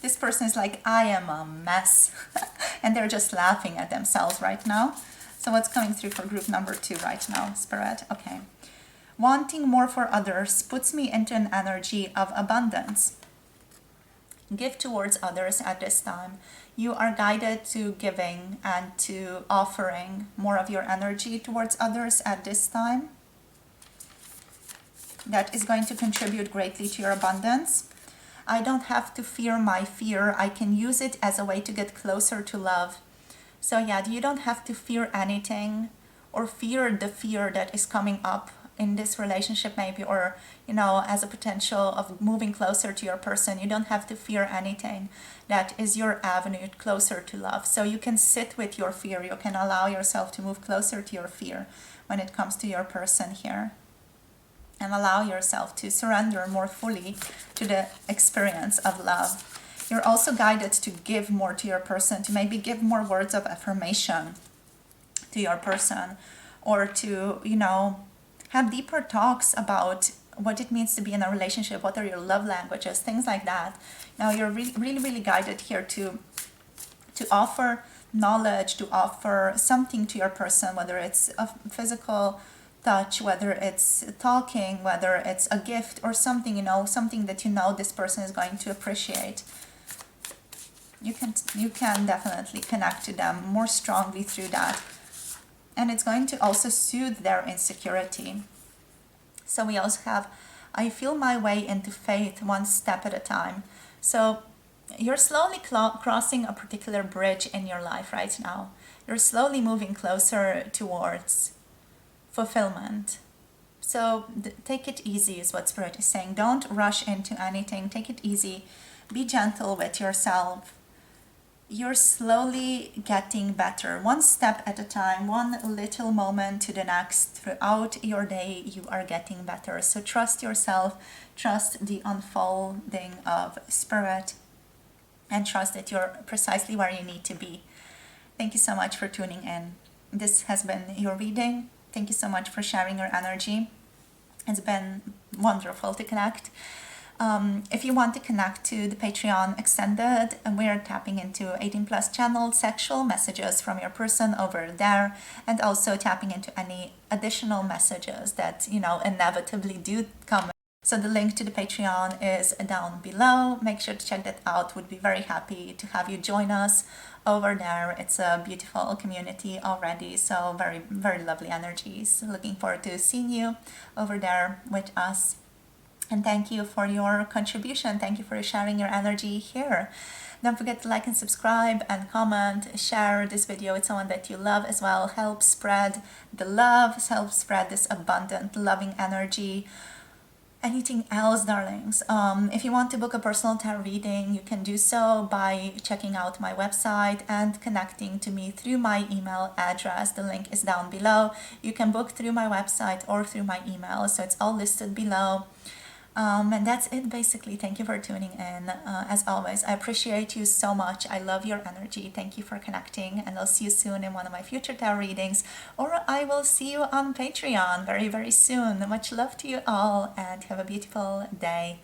This person is like, I am a mess. And they're just laughing at themselves right now. So what's coming through for group number 2 right now, Spirit? Okay. Wanting more for others puts me into an energy of abundance. Give towards others at this time. You are guided to giving and to offering more of your energy towards others at this time. That is going to contribute greatly to your abundance. I don't have to fear my fear. I can use it as a way to get closer to love. So yeah, you don't have to fear anything or fear the fear that is coming up in this relationship maybe, or as a potential of moving closer to your person. You don't have to fear anything. That is your avenue closer to love. So you can sit with your fear. You can allow yourself to move closer to your fear when it comes to your person here, and allow yourself to surrender more fully to the experience of love. You're also guided to give more to your person, to maybe give more words of affirmation to your person, or to have deeper talks about what it means to be in a relationship, what are your love languages, things like that. Now you're really guided here to offer knowledge, to offer something to your person, whether it's a physical touch, whether it's talking, whether it's a gift or something, something that this person is going to appreciate. You can definitely connect to them more strongly through that. And it's going to also soothe their insecurity. So we also have, I feel my way into faith one step at a time. So you're slowly crossing a particular bridge in your life right now. You're slowly moving closer towards fulfillment. So take it easy is what Spirit is saying. Don't rush into anything. Take it easy. Be gentle with yourself. You're slowly getting better, one step at a time, one little moment to the next. Throughout your day, you are getting better. So trust yourself, trust the unfolding of Spirit, and trust that you're precisely where you need to be. Thank you so much for tuning in. This has been your reading. Thank you so much for sharing your energy. It's been wonderful to connect. If you want to connect to the Patreon Extended, we're tapping into 18 plus channel sexual messages from your person over there, and also tapping into any additional messages that inevitably do come. So the link to the Patreon is down below. Make sure to check that out. Would be very happy to have you join us over there. It's a beautiful community already, so very lovely energies. Looking forward to seeing you over there with us. And thank you for your contribution. Thank you for sharing your energy here. Don't forget to like and subscribe and comment. Share this video with someone that you love as well. Help spread the love. Help spread this abundant, loving energy. Anything else, darlings? If you want to book a personal tarot reading, you can do so by checking out my website and connecting to me through my email address. The link is down below. You can book through my website or through my email, so it's all listed below. And that's it basically. Thank you for tuning in. As always, I appreciate you so much. I love your energy. Thank you for connecting, and I'll see you soon in one of my future tarot readings, or I will see you on Patreon very soon. Much love to you all, and have a beautiful day.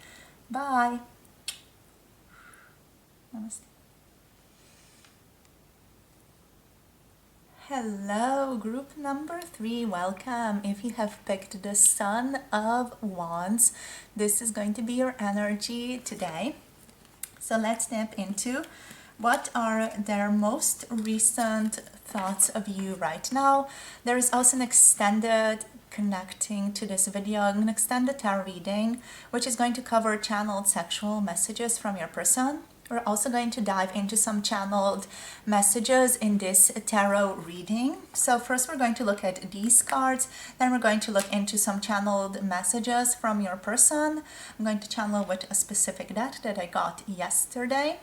Bye. Namaste. Hello, group number 3, welcome. If you have picked the Son of Wands, this is going to be your energy today. So let's step into what are their most recent thoughts of you right now. There is also an extended connecting to this video, an extended tarot reading, which is going to cover channeled sexual messages from your person. We're also going to dive into some channeled messages in this tarot reading. So first we're going to look at these cards, then we're going to look into some channeled messages from your person. I'm going to channel with a specific deck that I got yesterday.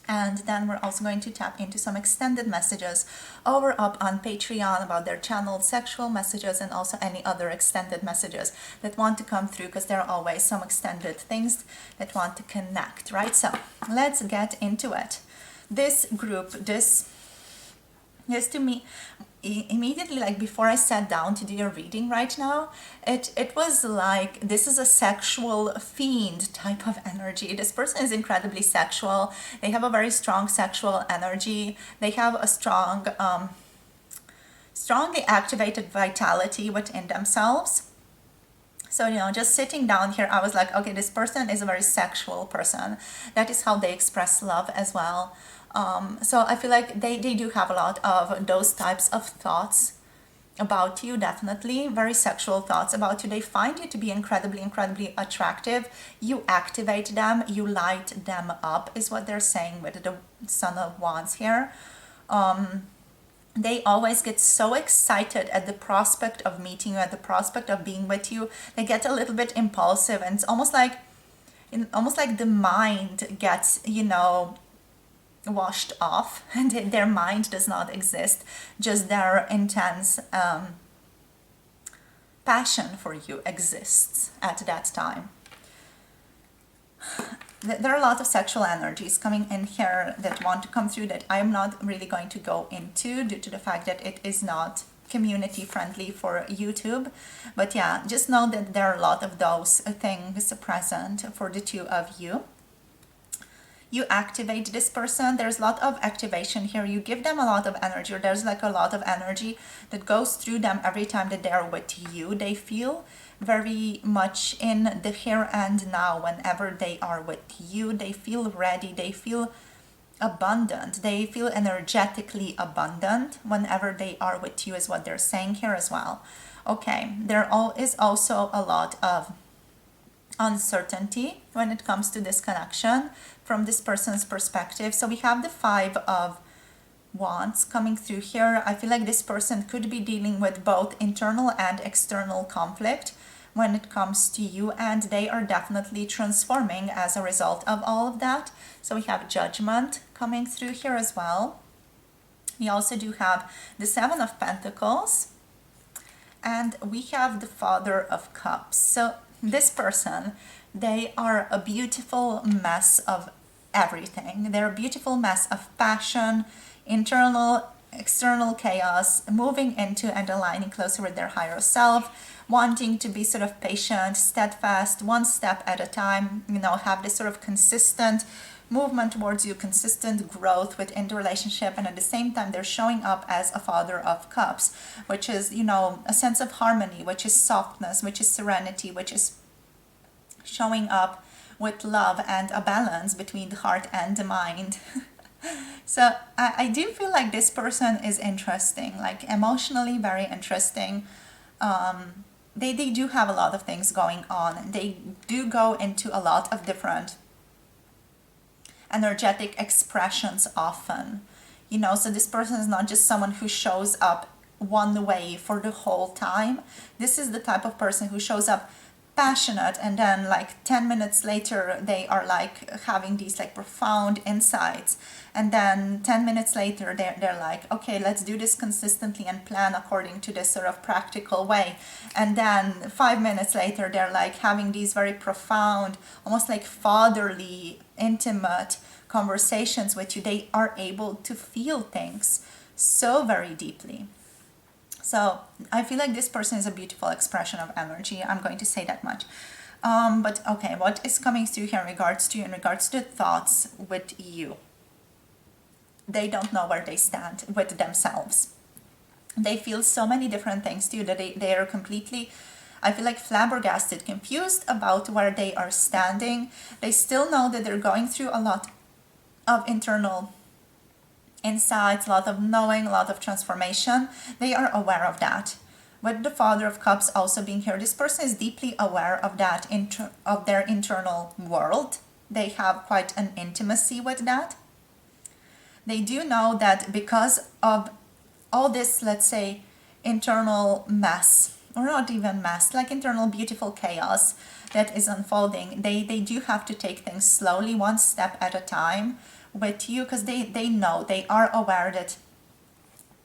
And then we're also going to tap into some extended messages over up on Patreon about their channeled sexual messages and also any other extended messages that want to come through, because there are always some extended things that want to connect, right? So let's get into it. This group, this to me, immediately, like before I sat down to do your reading right now, it was like this is a sexual fiend type of energy. This person is incredibly sexual. They have a very strong sexual energy. They have a strongly activated vitality within themselves. So, just sitting down here, I was like, okay, this person is a very sexual person. That is how they express love as well. So I feel like they do have a lot of those types of thoughts about you, definitely. Very sexual thoughts about you. They find you to be incredibly attractive. You activate them, you light them up, is what they're saying with the Son of Wands here. They always get so excited at the prospect of meeting you, at the prospect of being with you. They get a little bit impulsive, and it's almost like the mind gets, washed off, and their mind does not exist, just their intense passion for you exists at that time. There are a lot of sexual energies coming in here that want to come through that I'm not really going to go into due to the fact that it is not community friendly for YouTube. But yeah, just know that there are a lot of those things present for the two of you. You activate this person. There's a lot of activation here. You give them a lot of energy, or there's like a lot of energy that goes through them every time that they're with you. They feel very much in the here and now whenever they are with you. They feel ready. They feel abundant. They feel energetically abundant whenever they are with you, is what they're saying here as well. Okay, there is also a lot of uncertainty when it comes to this connection from this person's perspective. So we have the 5 of Wands coming through here. I feel like this person could be dealing with both internal and external conflict when it comes to you, and they are definitely transforming as a result of all of that. So we have Judgment coming through here as well. We also do have the 7 of Pentacles, and we have the Father of Cups. So this person, they are a beautiful mess of everything. They're a beautiful mess of passion, internal, external chaos, moving into and aligning closer with their higher self, wanting to be sort of patient, steadfast, one step at a time, have this sort of consistent movement towards you, consistent growth within the relationship. And at the same time, they're showing up as a Father of Cups, which is, a sense of harmony, which is softness, which is serenity, which is showing up with love and a balance between the heart and the mind. So I do feel like this person is interesting, like emotionally very interesting. They do have a lot of things going on. They do go into a lot of different energetic expressions often. So this person is not just someone who shows up one way for the whole time. This is the type of person who shows up passionate, and then like 10 minutes later they are like having these like profound insights, and then 10 minutes later they're like, okay, let's do this consistently and plan according to this sort of practical way, and then 5 minutes later they're like having these very profound, almost like fatherly, intimate conversations with you. They are able to feel things so very deeply. So I feel like this person is a beautiful expression of energy. I'm going to say that much. But okay, what is coming through here in regards to the thoughts with you? They don't know where they stand with themselves. They feel so many different things too, that they are completely, I feel like, flabbergasted, confused about where they are standing. They still know that they're going through a lot of internal insights, a lot of knowing, a lot of transformation. They are aware of that. With the Father of Cups also being here, this person is deeply aware of that, of their internal world. They have quite an intimacy with that. They do know that because of all this, let's say, internal mess, or not even mess, like internal beautiful chaos that is unfolding, they do have to take things slowly, one step at a time with you, because they know, they are aware that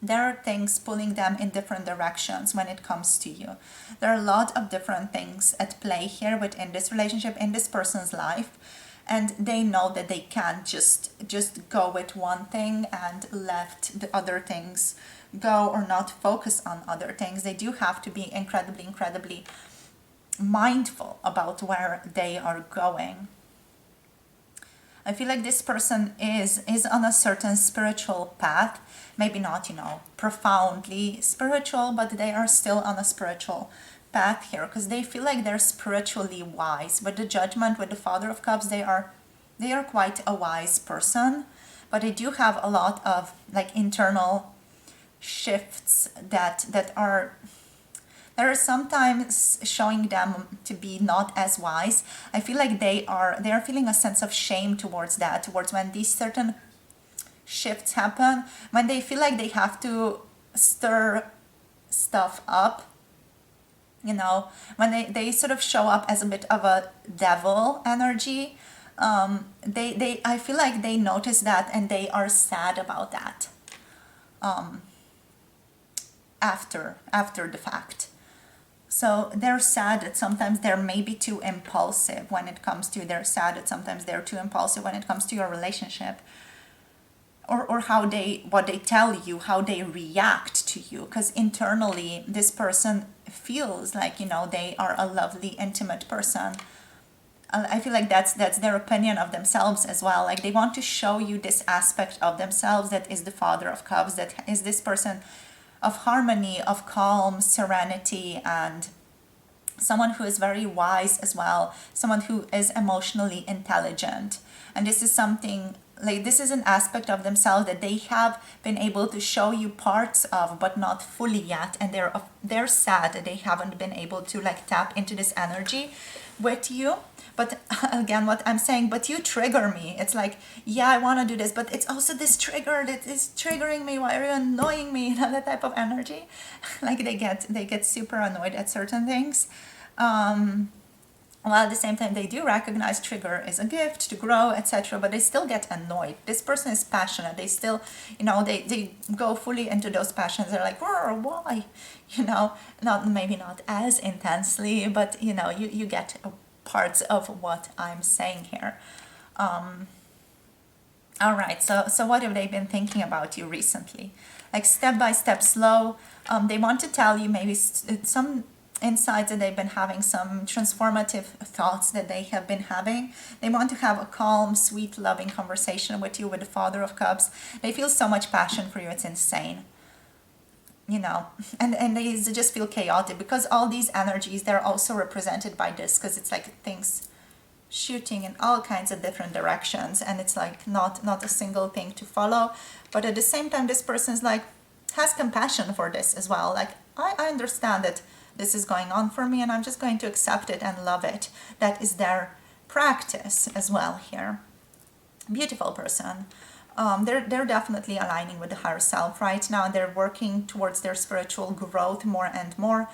there are things pulling them in different directions when it comes to you. There are a lot of different things at play here within this relationship, in this person's life, and they know that they can't just go with one thing and left the other things go, or not focus on other things. They do have to be incredibly mindful about where they are going. I feel like this person is on a certain spiritual path, maybe not, profoundly spiritual, but they are still on a spiritual path here, because they feel like they're spiritually wise. With the Judgment, with the Father of Cups, they are quite a wise person, but they do have a lot of like internal shifts that are sometimes showing them to be not as wise. I feel like they are feeling a sense of shame towards that, towards when these certain shifts happen, when they feel like they have to stir stuff up, when they sort of show up as a bit of a devil energy. I feel like they notice that, and they are sad about that after the fact. So they're sad that sometimes they're maybe too impulsive when it comes to, they're sad that sometimes they're too impulsive when it comes to your relationship, or what they tell you, how they react to you, because internally this person feels like, they are a lovely, intimate person. I feel like that's their opinion of themselves as well. Like they want to show you this aspect of themselves that is the Father of Cups, that is this person of harmony, of calm, serenity, and someone who is very wise as well, someone who is emotionally intelligent. And this is something, like this is an aspect of themselves that they have been able to show you parts of, but not fully yet, and they're sad that they haven't been able to like tap into this energy with you. But again, what I'm saying, but you trigger me. It's like, yeah, I want to do this, but it's also this trigger that is triggering me. Why are you annoying me? That type of energy. Like they get super annoyed at certain things. While at the same time, they do recognize trigger is a gift to grow, etc. But they still get annoyed. This person is passionate. They still, they go fully into those passions. They're like, why? Maybe not as intensely, but you get parts of what I'm saying here. All right, so what have they been thinking about you recently? Like step by step, slow. They want to tell you maybe some insights that they've been having, some transformative thoughts that they have been having. They want to have a calm, sweet, loving conversation with you, with the Father of Cups. They feel so much passion for you, it's insane. And they just feel chaotic, because all these energies, they're also represented by this, because it's like things shooting in all kinds of different directions, and it's like not a single thing to follow. But at the same time, this person's like has compassion for this as well. Like I understand that this is going on for me, and I'm just going to accept it and love it. That is their practice as well here. Beautiful person. They're definitely aligning with the higher self right now, and they're working towards their spiritual growth more and more.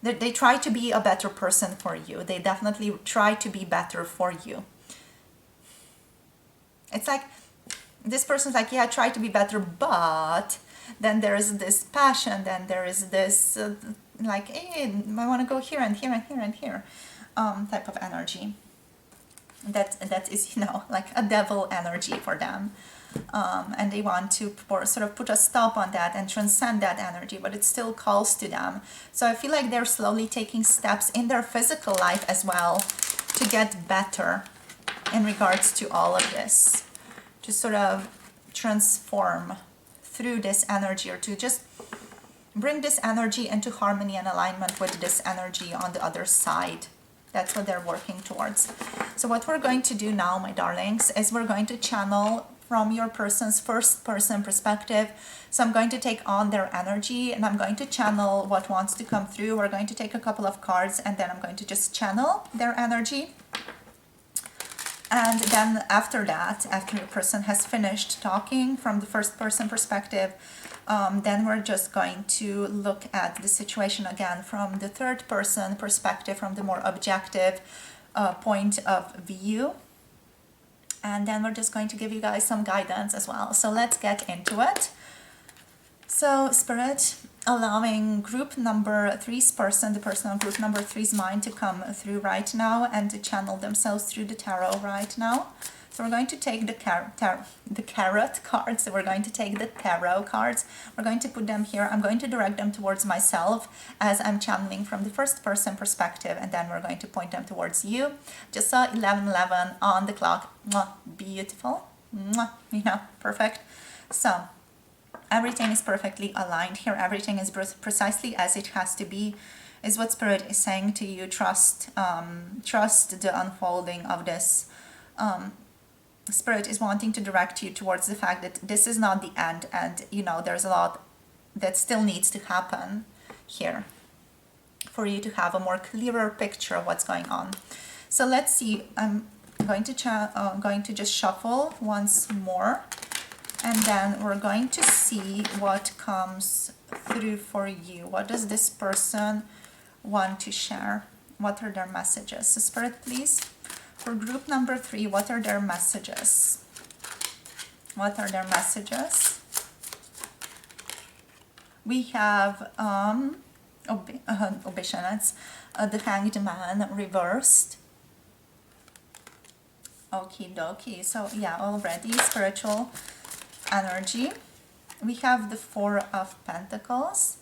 They try to be a better person for you. They definitely try to be better for you. It's like this person's like, yeah, I try to be better, but then there is this passion, then there is this like, hey, I want to go here and here and here and here type of energy. That is, like a devil energy for them. And they want to sort of put a stop on that and transcend that energy, but it still calls to them. So I feel like they're slowly taking steps in their physical life as well to get better in regards to all of this, to sort of transform through this energy, or to just bring this energy into harmony and alignment with this energy on the other side. That's what they're working towards. So what we're going to do now, my darlings, is we're going to channel from your person's first person perspective. So I'm going to take on their energy and I'm going to channel what wants to come through. We're going to take a couple of cards and then I'm going to just channel their energy. And then after that, after your person has finished talking from the first person perspective, then we're just going to look at the situation again from the third person perspective, from the more objective point of view. And then we're just going to give you guys some guidance as well. So let's get into it. So Spirit, allowing group number 3's person, the person on group number 3's mind to come through right now and to channel themselves through the tarot right now. So we're going to take the carrot cards. So we're going to take the tarot cards. We're going to put them here. I'm going to direct them towards myself as I'm channeling from the first person perspective. And then we're going to point them towards you. Just saw 11:11 on the clock. Mwah, beautiful. Mwah, you know, perfect. So everything is perfectly aligned here. Everything is precisely as it has to be, is what Spirit is saying to you. Trust the unfolding of this. Spirit is wanting to direct you towards the fact that this is not the end, and you know there's a lot that still needs to happen here for you to have a more clearer picture of what's going on. So let's see. I'm going to just shuffle once more, and then we're going to see what comes through for you. What does this person want to share? What are their messages? So Spirit, please. For group number 3, what are their messages? What are their messages? We have obeisance, the Hanged Man reversed. Okie dokie. So yeah, already spiritual energy. We have the 4 of Pentacles.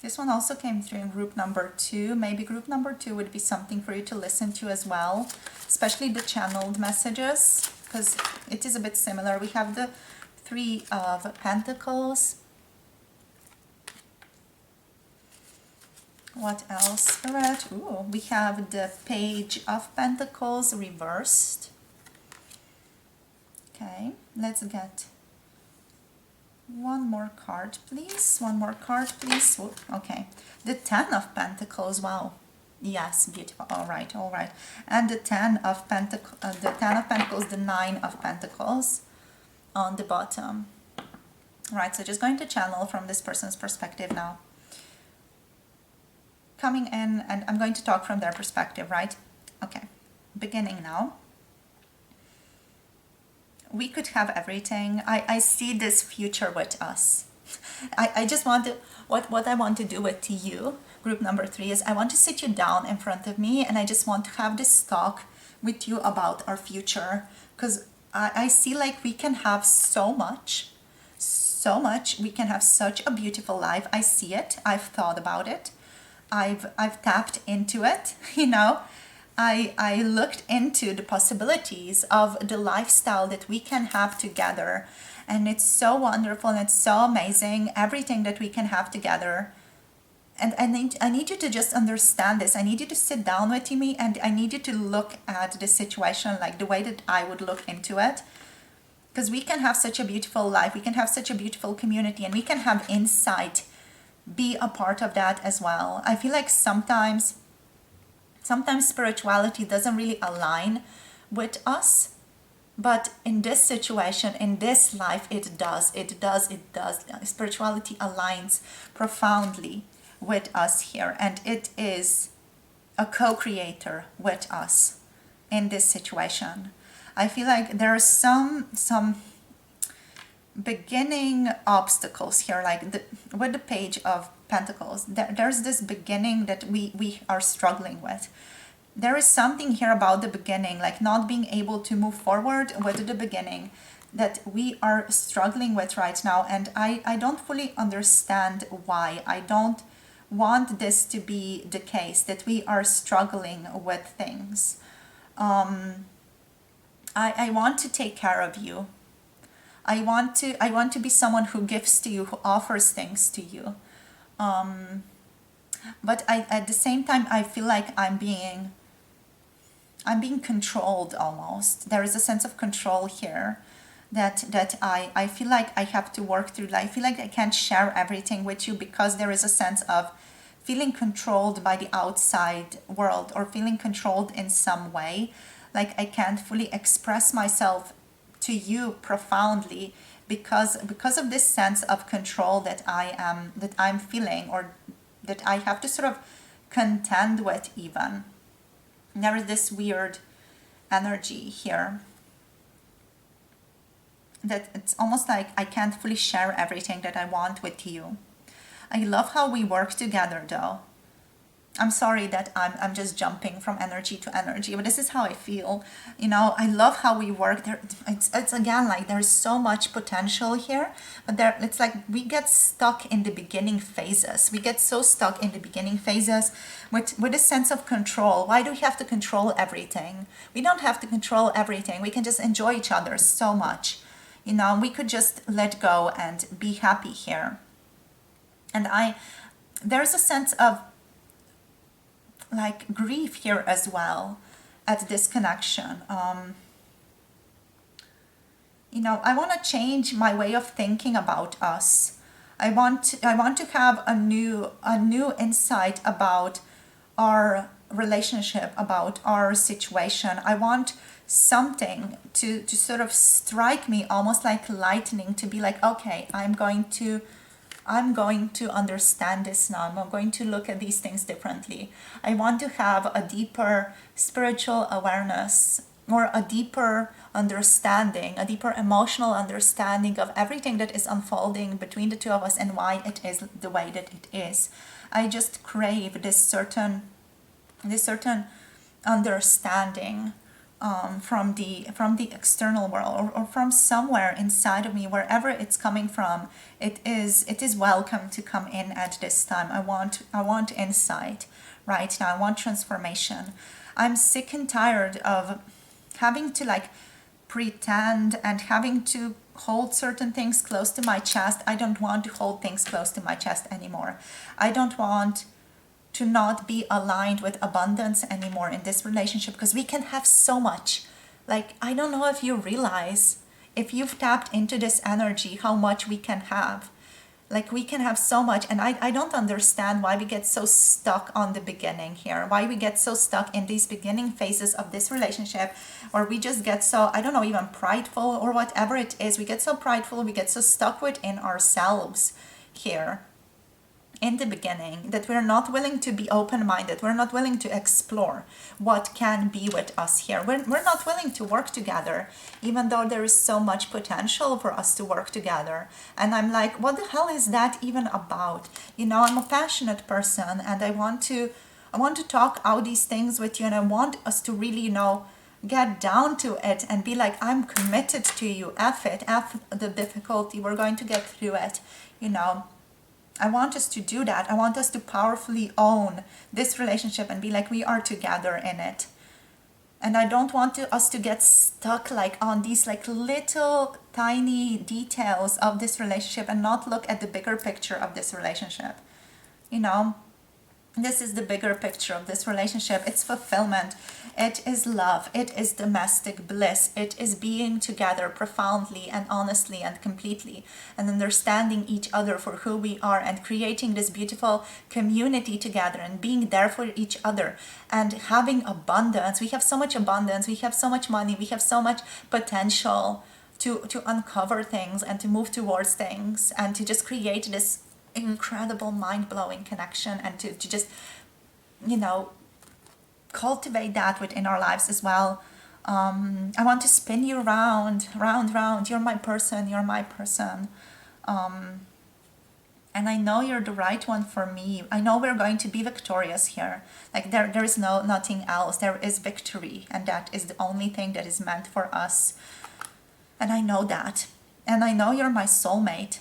This one also came through in group number 2. Maybe group number 2 would be something for you to listen to as well, especially the channeled messages, because it is a bit similar. We have the 3 of Pentacles. What else, Spirit? Ooh, we have the Page of Pentacles reversed. Okay, let's get one more card, please. One more card, please. Ooh, okay, the 10 of Pentacles. Wow. Yes, beautiful. All right, all right. And the 10 of Pentacles, the 9 of Pentacles on the bottom. Right, so just going to channel from this person's perspective now. Coming in, and I'm going to talk from their perspective, right? Okay, beginning now. We could have everything. I see this future with us. I just want to, what I want to do with you, group number 3, is I want to sit you down in front of me and I just want to have this talk with you about our future, because I see like we can have so much, we can have such a beautiful life. I see it. I've thought about it. I've tapped into it, you know. I looked into the possibilities of the lifestyle that we can have together, and it's so wonderful and it's so amazing, everything that we can have together. And I need you to just understand this. I need you to sit down with me and I need you to look at the situation like the way that I would look into it, because we can have such a beautiful life, we can have such a beautiful community, and we can have insight, be a part of that as well. I feel like sometimes spirituality doesn't really align with us, but in this situation, in this life, it does. Spirituality aligns profoundly with us here, and it is a co-creator with us in this situation. I feel like there are some beginning obstacles here, like with the Page of Pentacles. There's this beginning that we are struggling with. There is something here about the beginning, like not being able to move forward with the beginning, that we are struggling with right now, and I don't fully understand why. I don't want this to be the case, that we are struggling with things. I want to take care of you. I want to be someone who gives to you, who offers things to you. But at the same time, I feel like I'm being controlled almost. There is a sense of control here that I feel like I have to work through. I feel like I can't share everything with you because there is a sense of feeling controlled by the outside world, or feeling controlled in some way. Like I can't fully express myself to you profoundly because of this sense of control that I'm feeling, or that I have to sort of contend with even. There is this weird energy here that it's almost like I can't fully share everything that I want with you. I love how we work together though. I'm sorry that I'm just jumping from energy to energy, but this is how I feel. You know, I love how we work there. It's again like there's so much potential here, but there it's like we get stuck in the beginning phases. We get so stuck in the beginning phases with a sense of control. Why do we have to control everything? We don't have to control everything. We can just enjoy each other so much. You know, we could just let go and be happy here. And there's a sense of like grief here as well at this connection. You know, I want to change my way of thinking about us. I want to have a new insight about our relationship, about our situation. I want something to sort of strike me almost like lightning, to be like, okay, I'm going to understand this now. I'm going to look at these things differently. I want to have a deeper spiritual awareness, or a deeper understanding, a deeper emotional understanding of everything that is unfolding between the two of us and why it is the way that it is. I just crave this certain understanding from the external world, or from somewhere inside of me, wherever it's coming from. It is welcome to come in at this time. I want insight right now. I want transformation. I'm sick and tired of having to like pretend and having to hold certain things close to my chest. I don't want to hold things close to my chest anymore. I don't want to not be aligned with abundance anymore in this relationship, because we can have so much. Like, I don't know if you realize, if you've tapped into this energy, how much we can have. Like, we can have so much, and I don't understand why we get so stuck on the beginning here, why we get so stuck in these beginning phases of this relationship, or we just get so, I don't know, even prideful, or whatever it is. We get so prideful, we get so stuck within ourselves here in the beginning, that we're not willing to be open-minded. We're not willing to explore what can be with us here. We're not willing to work together, even though there is so much potential for us to work together. And I'm like, what the hell is that even about? You know, I'm a passionate person, and I want to talk out these things with you, and I want us to really, you know, get down to it and be like, I'm committed to you. F it, F the difficulty. We're going to get through it, you know. I want us to do that. I want us to powerfully own this relationship and be like, we are together in it. And I don't want us to get stuck like on these like little tiny details of this relationship and not look at the bigger picture of this relationship. You know, this is the bigger picture of this relationship. It's fulfillment. It is love. It is domestic bliss. It is being together profoundly and honestly and completely, and understanding each other for who we are, and creating this beautiful community together, and being there for each other, and having abundance. We have so much abundance. We have so much money. We have so much potential to uncover things and to move towards things, and to just create this incredible mind-blowing connection, and to just, you know, cultivate that within our lives as well. I want to spin you round. You're my person. You're my person. And I know you're the right one for me. I know we're going to be victorious here. Like there is nothing else. There is victory, and that is the only thing that is meant for us. And I know that. And I know you're my soulmate.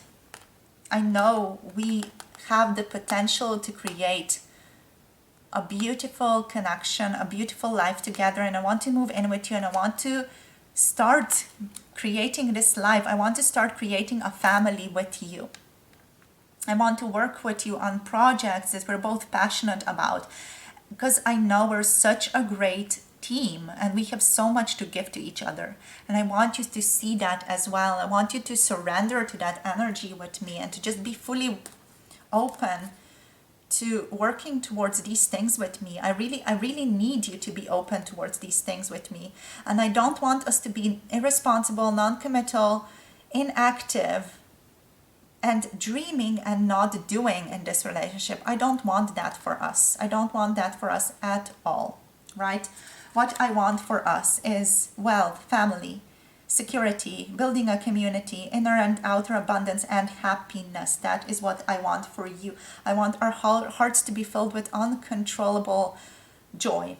I know we have the potential to create a beautiful connection, a beautiful life together, and I want to move in with you, and I want to start creating this life. I want to start creating a family with you. I want to work with you on projects that we're both passionate about, because I know we're such a great team and we have so much to give to each other. And I want you to see that as well. I want you to surrender to that energy with me and to just be fully open to working towards these things with me. I really need you to be open towards these things with me. And I don't want us to be irresponsible, non-committal, inactive, and dreaming and not doing in this relationship. I don't want that for us. I don't want that for us at all, right? What I want for us is wealth, family, security, building a community, inner and outer abundance, and happiness. That is what I want for you. I want our hearts to be filled with uncontrollable joy.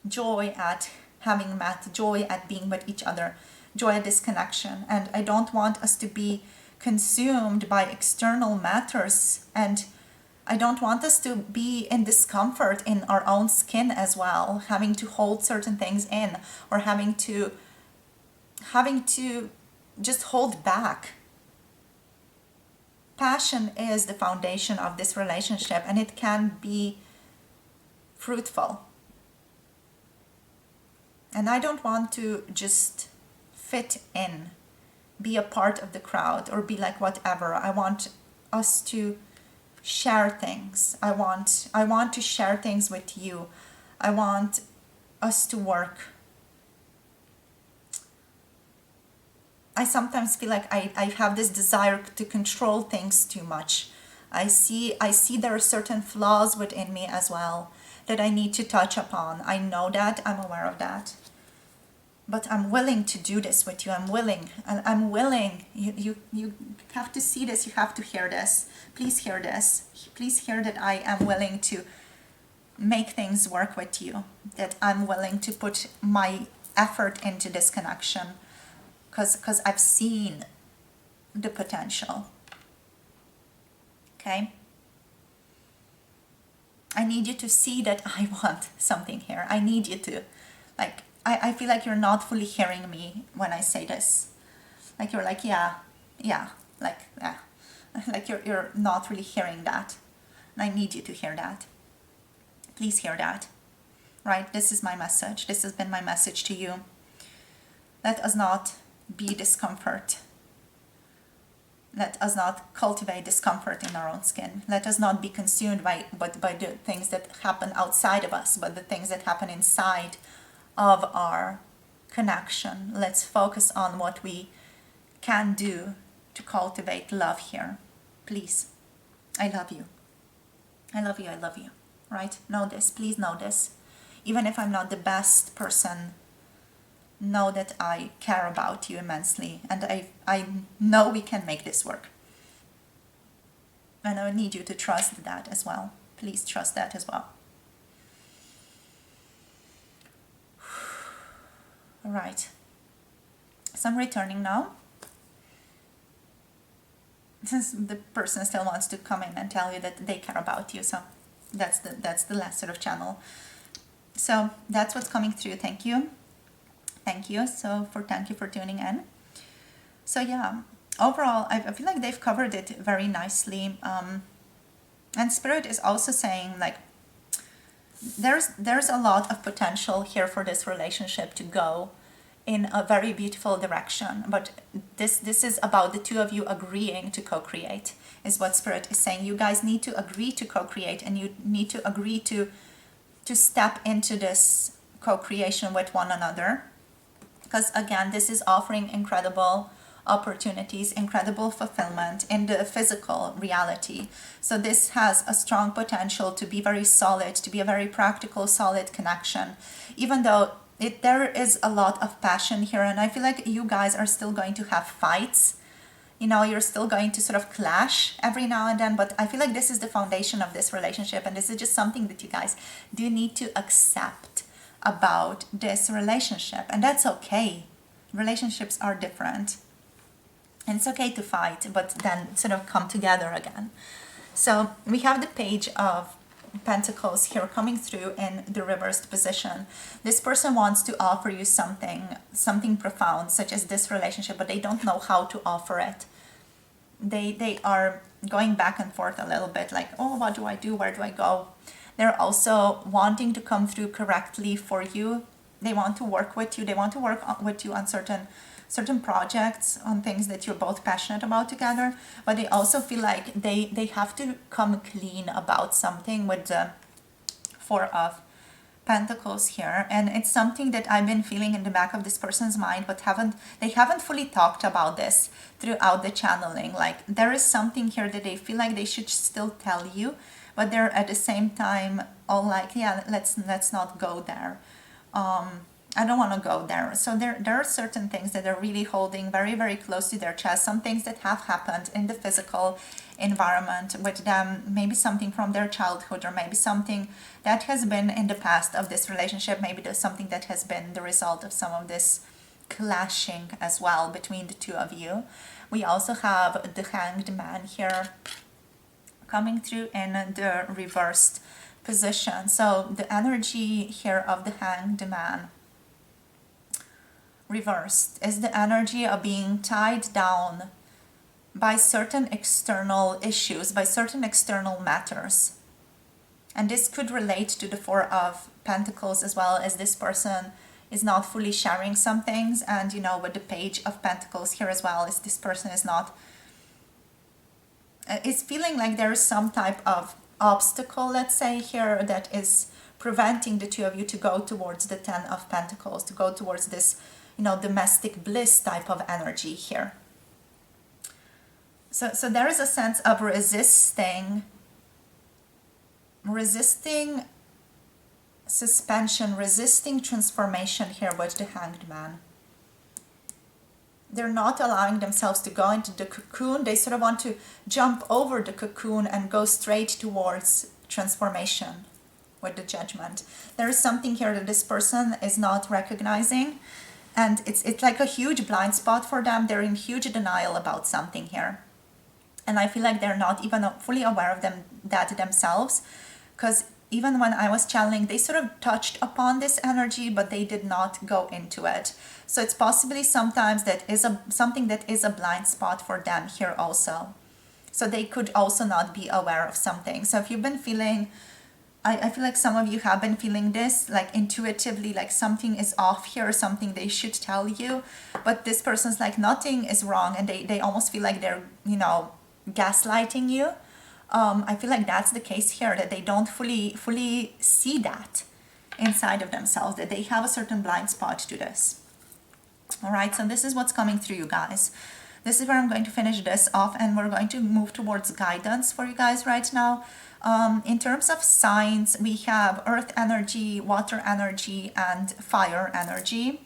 Joy at having met, joy at being with each other, joy at this connection. And I don't want us to be consumed by external matters, and I don't want us to be in discomfort in our own skin as well, having to hold certain things in, or having to just hold back. Passion is the foundation of this relationship, and it can be fruitful. And I don't want to just fit in, be a part of the crowd, or be like whatever. I want us to share things. I want to share things with you. I want us to work. I sometimes feel like I have this desire to control things too much. I see there are certain flaws within me as well that I need to touch upon. I know that, I'm aware of that. But I'm willing to do this with you. I'm willing. You have to see this. You have to hear this. Please hear this. Please hear that I am willing to make things work with you. That I'm willing to put my effort into this connection. Because I've seen the potential. Okay? I need you to see that I want something here. I need you to, like, I feel like you're not fully hearing me when I say this. Like you're like, yeah, like, yeah. Like you're not really hearing that. And I need you to hear that. Please hear that. Right? This is my message. This has been my message to you. Let us not be discomfort. Let us not cultivate discomfort in our own skin. Let us not be consumed by the things that happen outside of us, but the things that happen inside of our connection. Let's focus on what we can do to cultivate love here. Please. I love you. I love you. I love you. Right? Know this. Please know this. Even if I'm not the best person, know that I care about you immensely, and I know we can make this work. And I need you to trust that as well. Please trust that as well. All right. So I'm returning now. The person still wants to come in and tell you that they care about you. So that's the last sort of channel. So that's what's coming through. Thank you. Thank you. Thank you for tuning in. So yeah, overall, I feel like they've covered it very nicely. And Spirit is also saying, like, there's a lot of potential here for this relationship to go in a very beautiful direction. But this is about the two of you agreeing to co-create, is what Spirit is saying. You guys need to agree to co-create, and you need to agree to step into this co-creation with one another. Because again, this is offering incredible opportunities, incredible fulfillment in the physical reality. So this has a strong potential to be very solid, to be a very practical, solid connection. Even though there is a lot of passion here, and I feel like you guys are still going to have fights. You know, you're still going to sort of clash every now and then, but I feel like this is the foundation of this relationship, and this is just something that you guys do need to accept about this relationship, and that's okay. Relationships are different, and it's okay to fight, but then sort of come together again. So we have the Page of Pentacles here coming through in the reversed position. This person wants to offer you something profound, such as this relationship, but they don't know how to offer it. They are going back and forth a little bit, like, oh, what do I do? Where do I go? They're also wanting to come through correctly for you. They want to work with you. They want to work with you on certain projects, on things that you're both passionate about together. But they also feel like they have to come clean about something with the Four of Pentacles here, and it's something that I've been feeling in the back of this person's mind, but they haven't fully talked about this throughout the channeling. Like, there is something here that they feel like they should still tell you, but they're at the same time all like, yeah, let's not go there. I don't want to go there. So there are certain things that they're really holding very, very close to their chest. Some things that have happened in the physical environment with them, maybe something from their childhood, or maybe something that has been in the past of this relationship. Maybe there's something that has been the result of some of this clashing as well between the two of you. We also have the Hanged Man here coming through in the reversed position. So the energy here of the Hanged Man reversed is the energy of being tied down by certain external issues, by certain external matters. And this could relate to the Four of Pentacles as well, as this person is not fully sharing some things. And, you know, with the Page of Pentacles here as well, is this person is not, is feeling like there is some type of obstacle, let's say here, that is preventing the two of you to go towards the Ten of Pentacles, to go towards this, you know, domestic bliss type of energy here. So there is a sense of resisting suspension, resisting transformation here with the Hanged Man. They're not allowing themselves to go into the cocoon. They sort of want to jump over the cocoon and go straight towards transformation with the Judgment. There is something here that this person is not recognizing, and it's like a huge blind spot for them. They're in huge denial about something here. And I feel like they're not even fully aware of that themselves, because even when I was channeling, they sort of touched upon this energy, but they did not go into it. So it's possibly sometimes that is something that is a blind spot for them here also. So they could also not be aware of something. So if you've been feeling, I feel like some of you have been feeling this, like intuitively, like something is off here, something they should tell you, but this person's like nothing is wrong, and they almost feel like they're, you know, gaslighting you. I feel like that's the case here, that they don't fully see that inside of themselves, that they have a certain blind spot to this. All right, so this is what's coming through, you guys. This is where I'm going to finish this off, and we're going to move towards guidance for you guys right now. In terms of signs, we have earth energy, water energy, and fire energy.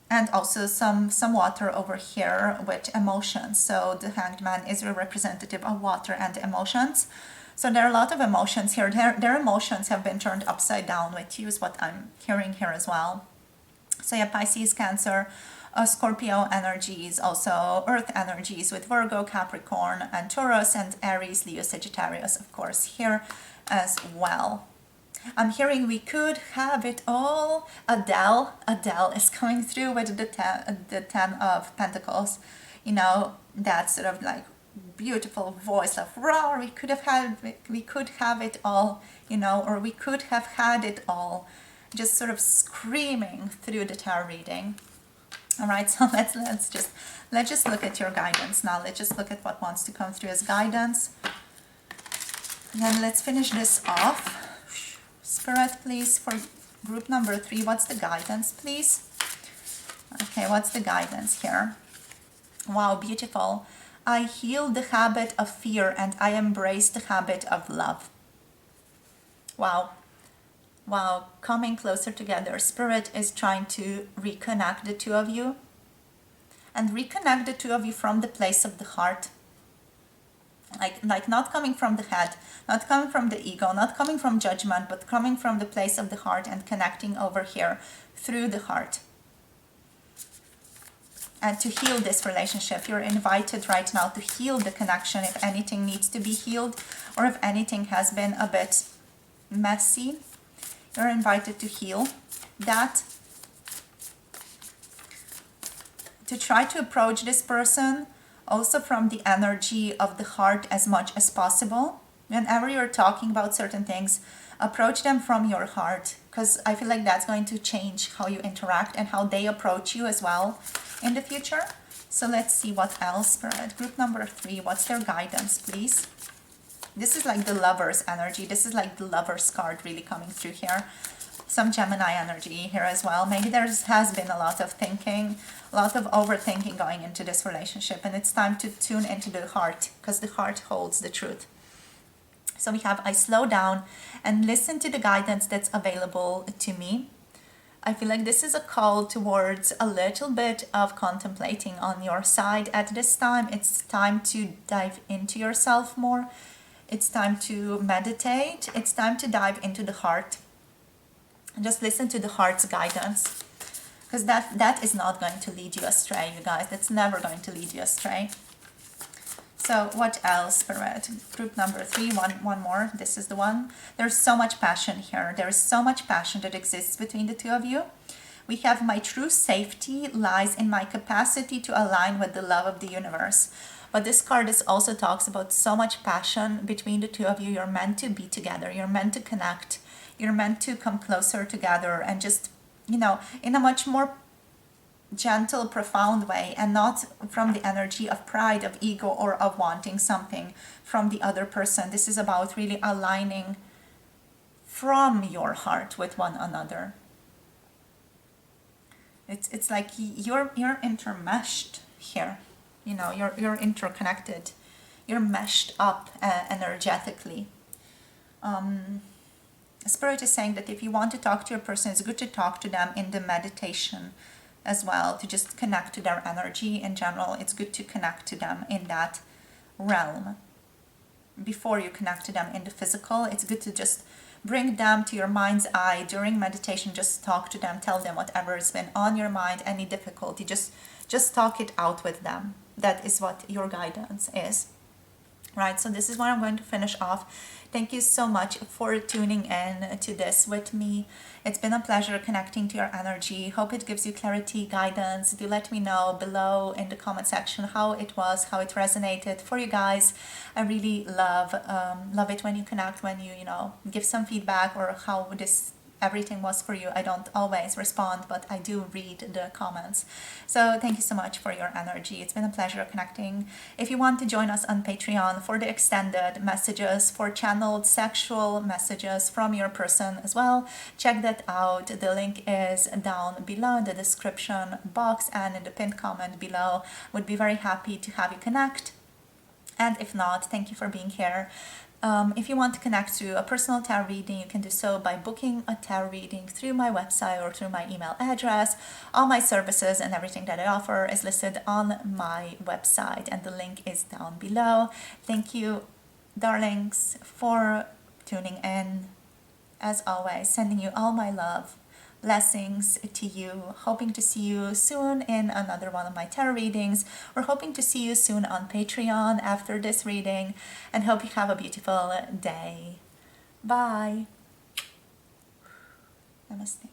And also some water over here with emotions. So the Hanged Man is a representative of water and emotions. So there are a lot of emotions here. Their emotions have been turned upside down with you, is what I'm hearing here as well. So yeah, Pisces, Cancer, Scorpio energies, also earth energies with Virgo, Capricorn, and Taurus, and Aries, Leo, Sagittarius, of course, here as well. I'm hearing we could have it all. Adele is coming through with the Ten of Pentacles. You know, that sort of like beautiful voice of roar. We could have it all, you know, or we could have had it all. Just sort of screaming through the tarot reading. All right, so let's just look at your guidance now. Let's just look at what wants to come through as guidance. And then let's finish this off. Spirit, please, for group number 3, what's the guidance, please? Okay, what's the guidance here? Wow, beautiful. I heal the habit of fear and I embrace the habit of love. Wow. Wow, coming closer together. Spirit is trying to reconnect the two of you, and reconnect the two of you from the place of the heart. Like not coming from the head, not coming from the ego, not coming from judgment, but coming from the place of the heart and connecting over here through the heart. And to heal this relationship, you're invited right now to heal the connection if anything needs to be healed, or if anything has been a bit messy. You're invited to heal that, to try to approach this person also from the energy of the heart as much as possible. Whenever you're talking about certain things, approach them from your heart, because I feel like that's going to change how you interact and how they approach you as well in the future. So let's see what else, Spirit. Group number 3, what's their guidance, please? This is like the Lover's energy. This is like the Lover's card really coming through here. Some Gemini energy here as well. Maybe there has been a lot of thinking, a lot of overthinking going into this relationship, and it's time to tune into the heart, because the heart holds the truth. So we have, I slow down and listen to the guidance that's available to me. I feel like this is a call towards a little bit of contemplating on your side at this time. It's time to dive into yourself more. It's time to meditate. It's time to dive into the heart. And just listen to the heart's guidance. Because that is not going to lead you astray, you guys. That's never going to lead you astray. So what else, Spirit? Group number 3, one more. This is the one. There's so much passion here. There is so much passion that exists between the two of you. We have, my true safety lies in my capacity to align with the love of the universe. But this card also talks about so much passion between the two of you. You're meant to be together. You're meant to connect. You're meant to come closer together and just, in a much more gentle, profound way, and not from the energy of pride, of ego, or of wanting something from the other person. This is about really aligning from your heart with one another. It's like you're intermeshed here. You're interconnected. You're meshed up energetically. Spirit is saying that if you want to talk to your person, it's good to talk to them in the meditation as well, to just connect to their energy in general. It's good to connect to them in that realm. Before you connect to them in the physical, it's good to just bring them to your mind's eye during meditation. Just talk to them, tell them whatever has been on your mind, any difficulty, just talk it out with them. That is what your guidance is. Right, so this is where I'm going to finish off. Thank you so much for tuning in to this with me. It's been a pleasure connecting to your energy. Hope it gives you clarity, guidance. Do let me know below in the comment section how it was, how it resonated for you guys. I really love it when you connect, when you give some feedback or how everything was for you. I don't always respond, but I do read the comments. So thank you so much for your energy. It's been a pleasure connecting. If you want to join us on Patreon for the extended messages, for channeled sexual messages from your person as well, check that out. The link is down below in the description box and in the pinned comment below. Would be very happy to have you connect. And if not, thank you for being here. If you want to connect to a personal tarot reading, you can do so by booking a tarot reading through my website or through my email address. All my services and everything that I offer is listed on my website, and the link is down below. Thank you, darlings, for tuning in. As always, sending you all my love. Blessings to you. Hoping to see you soon in another one of my tarot readings. We're hoping to see you soon on Patreon after this reading. And hope you have a beautiful day. Bye. Namaste.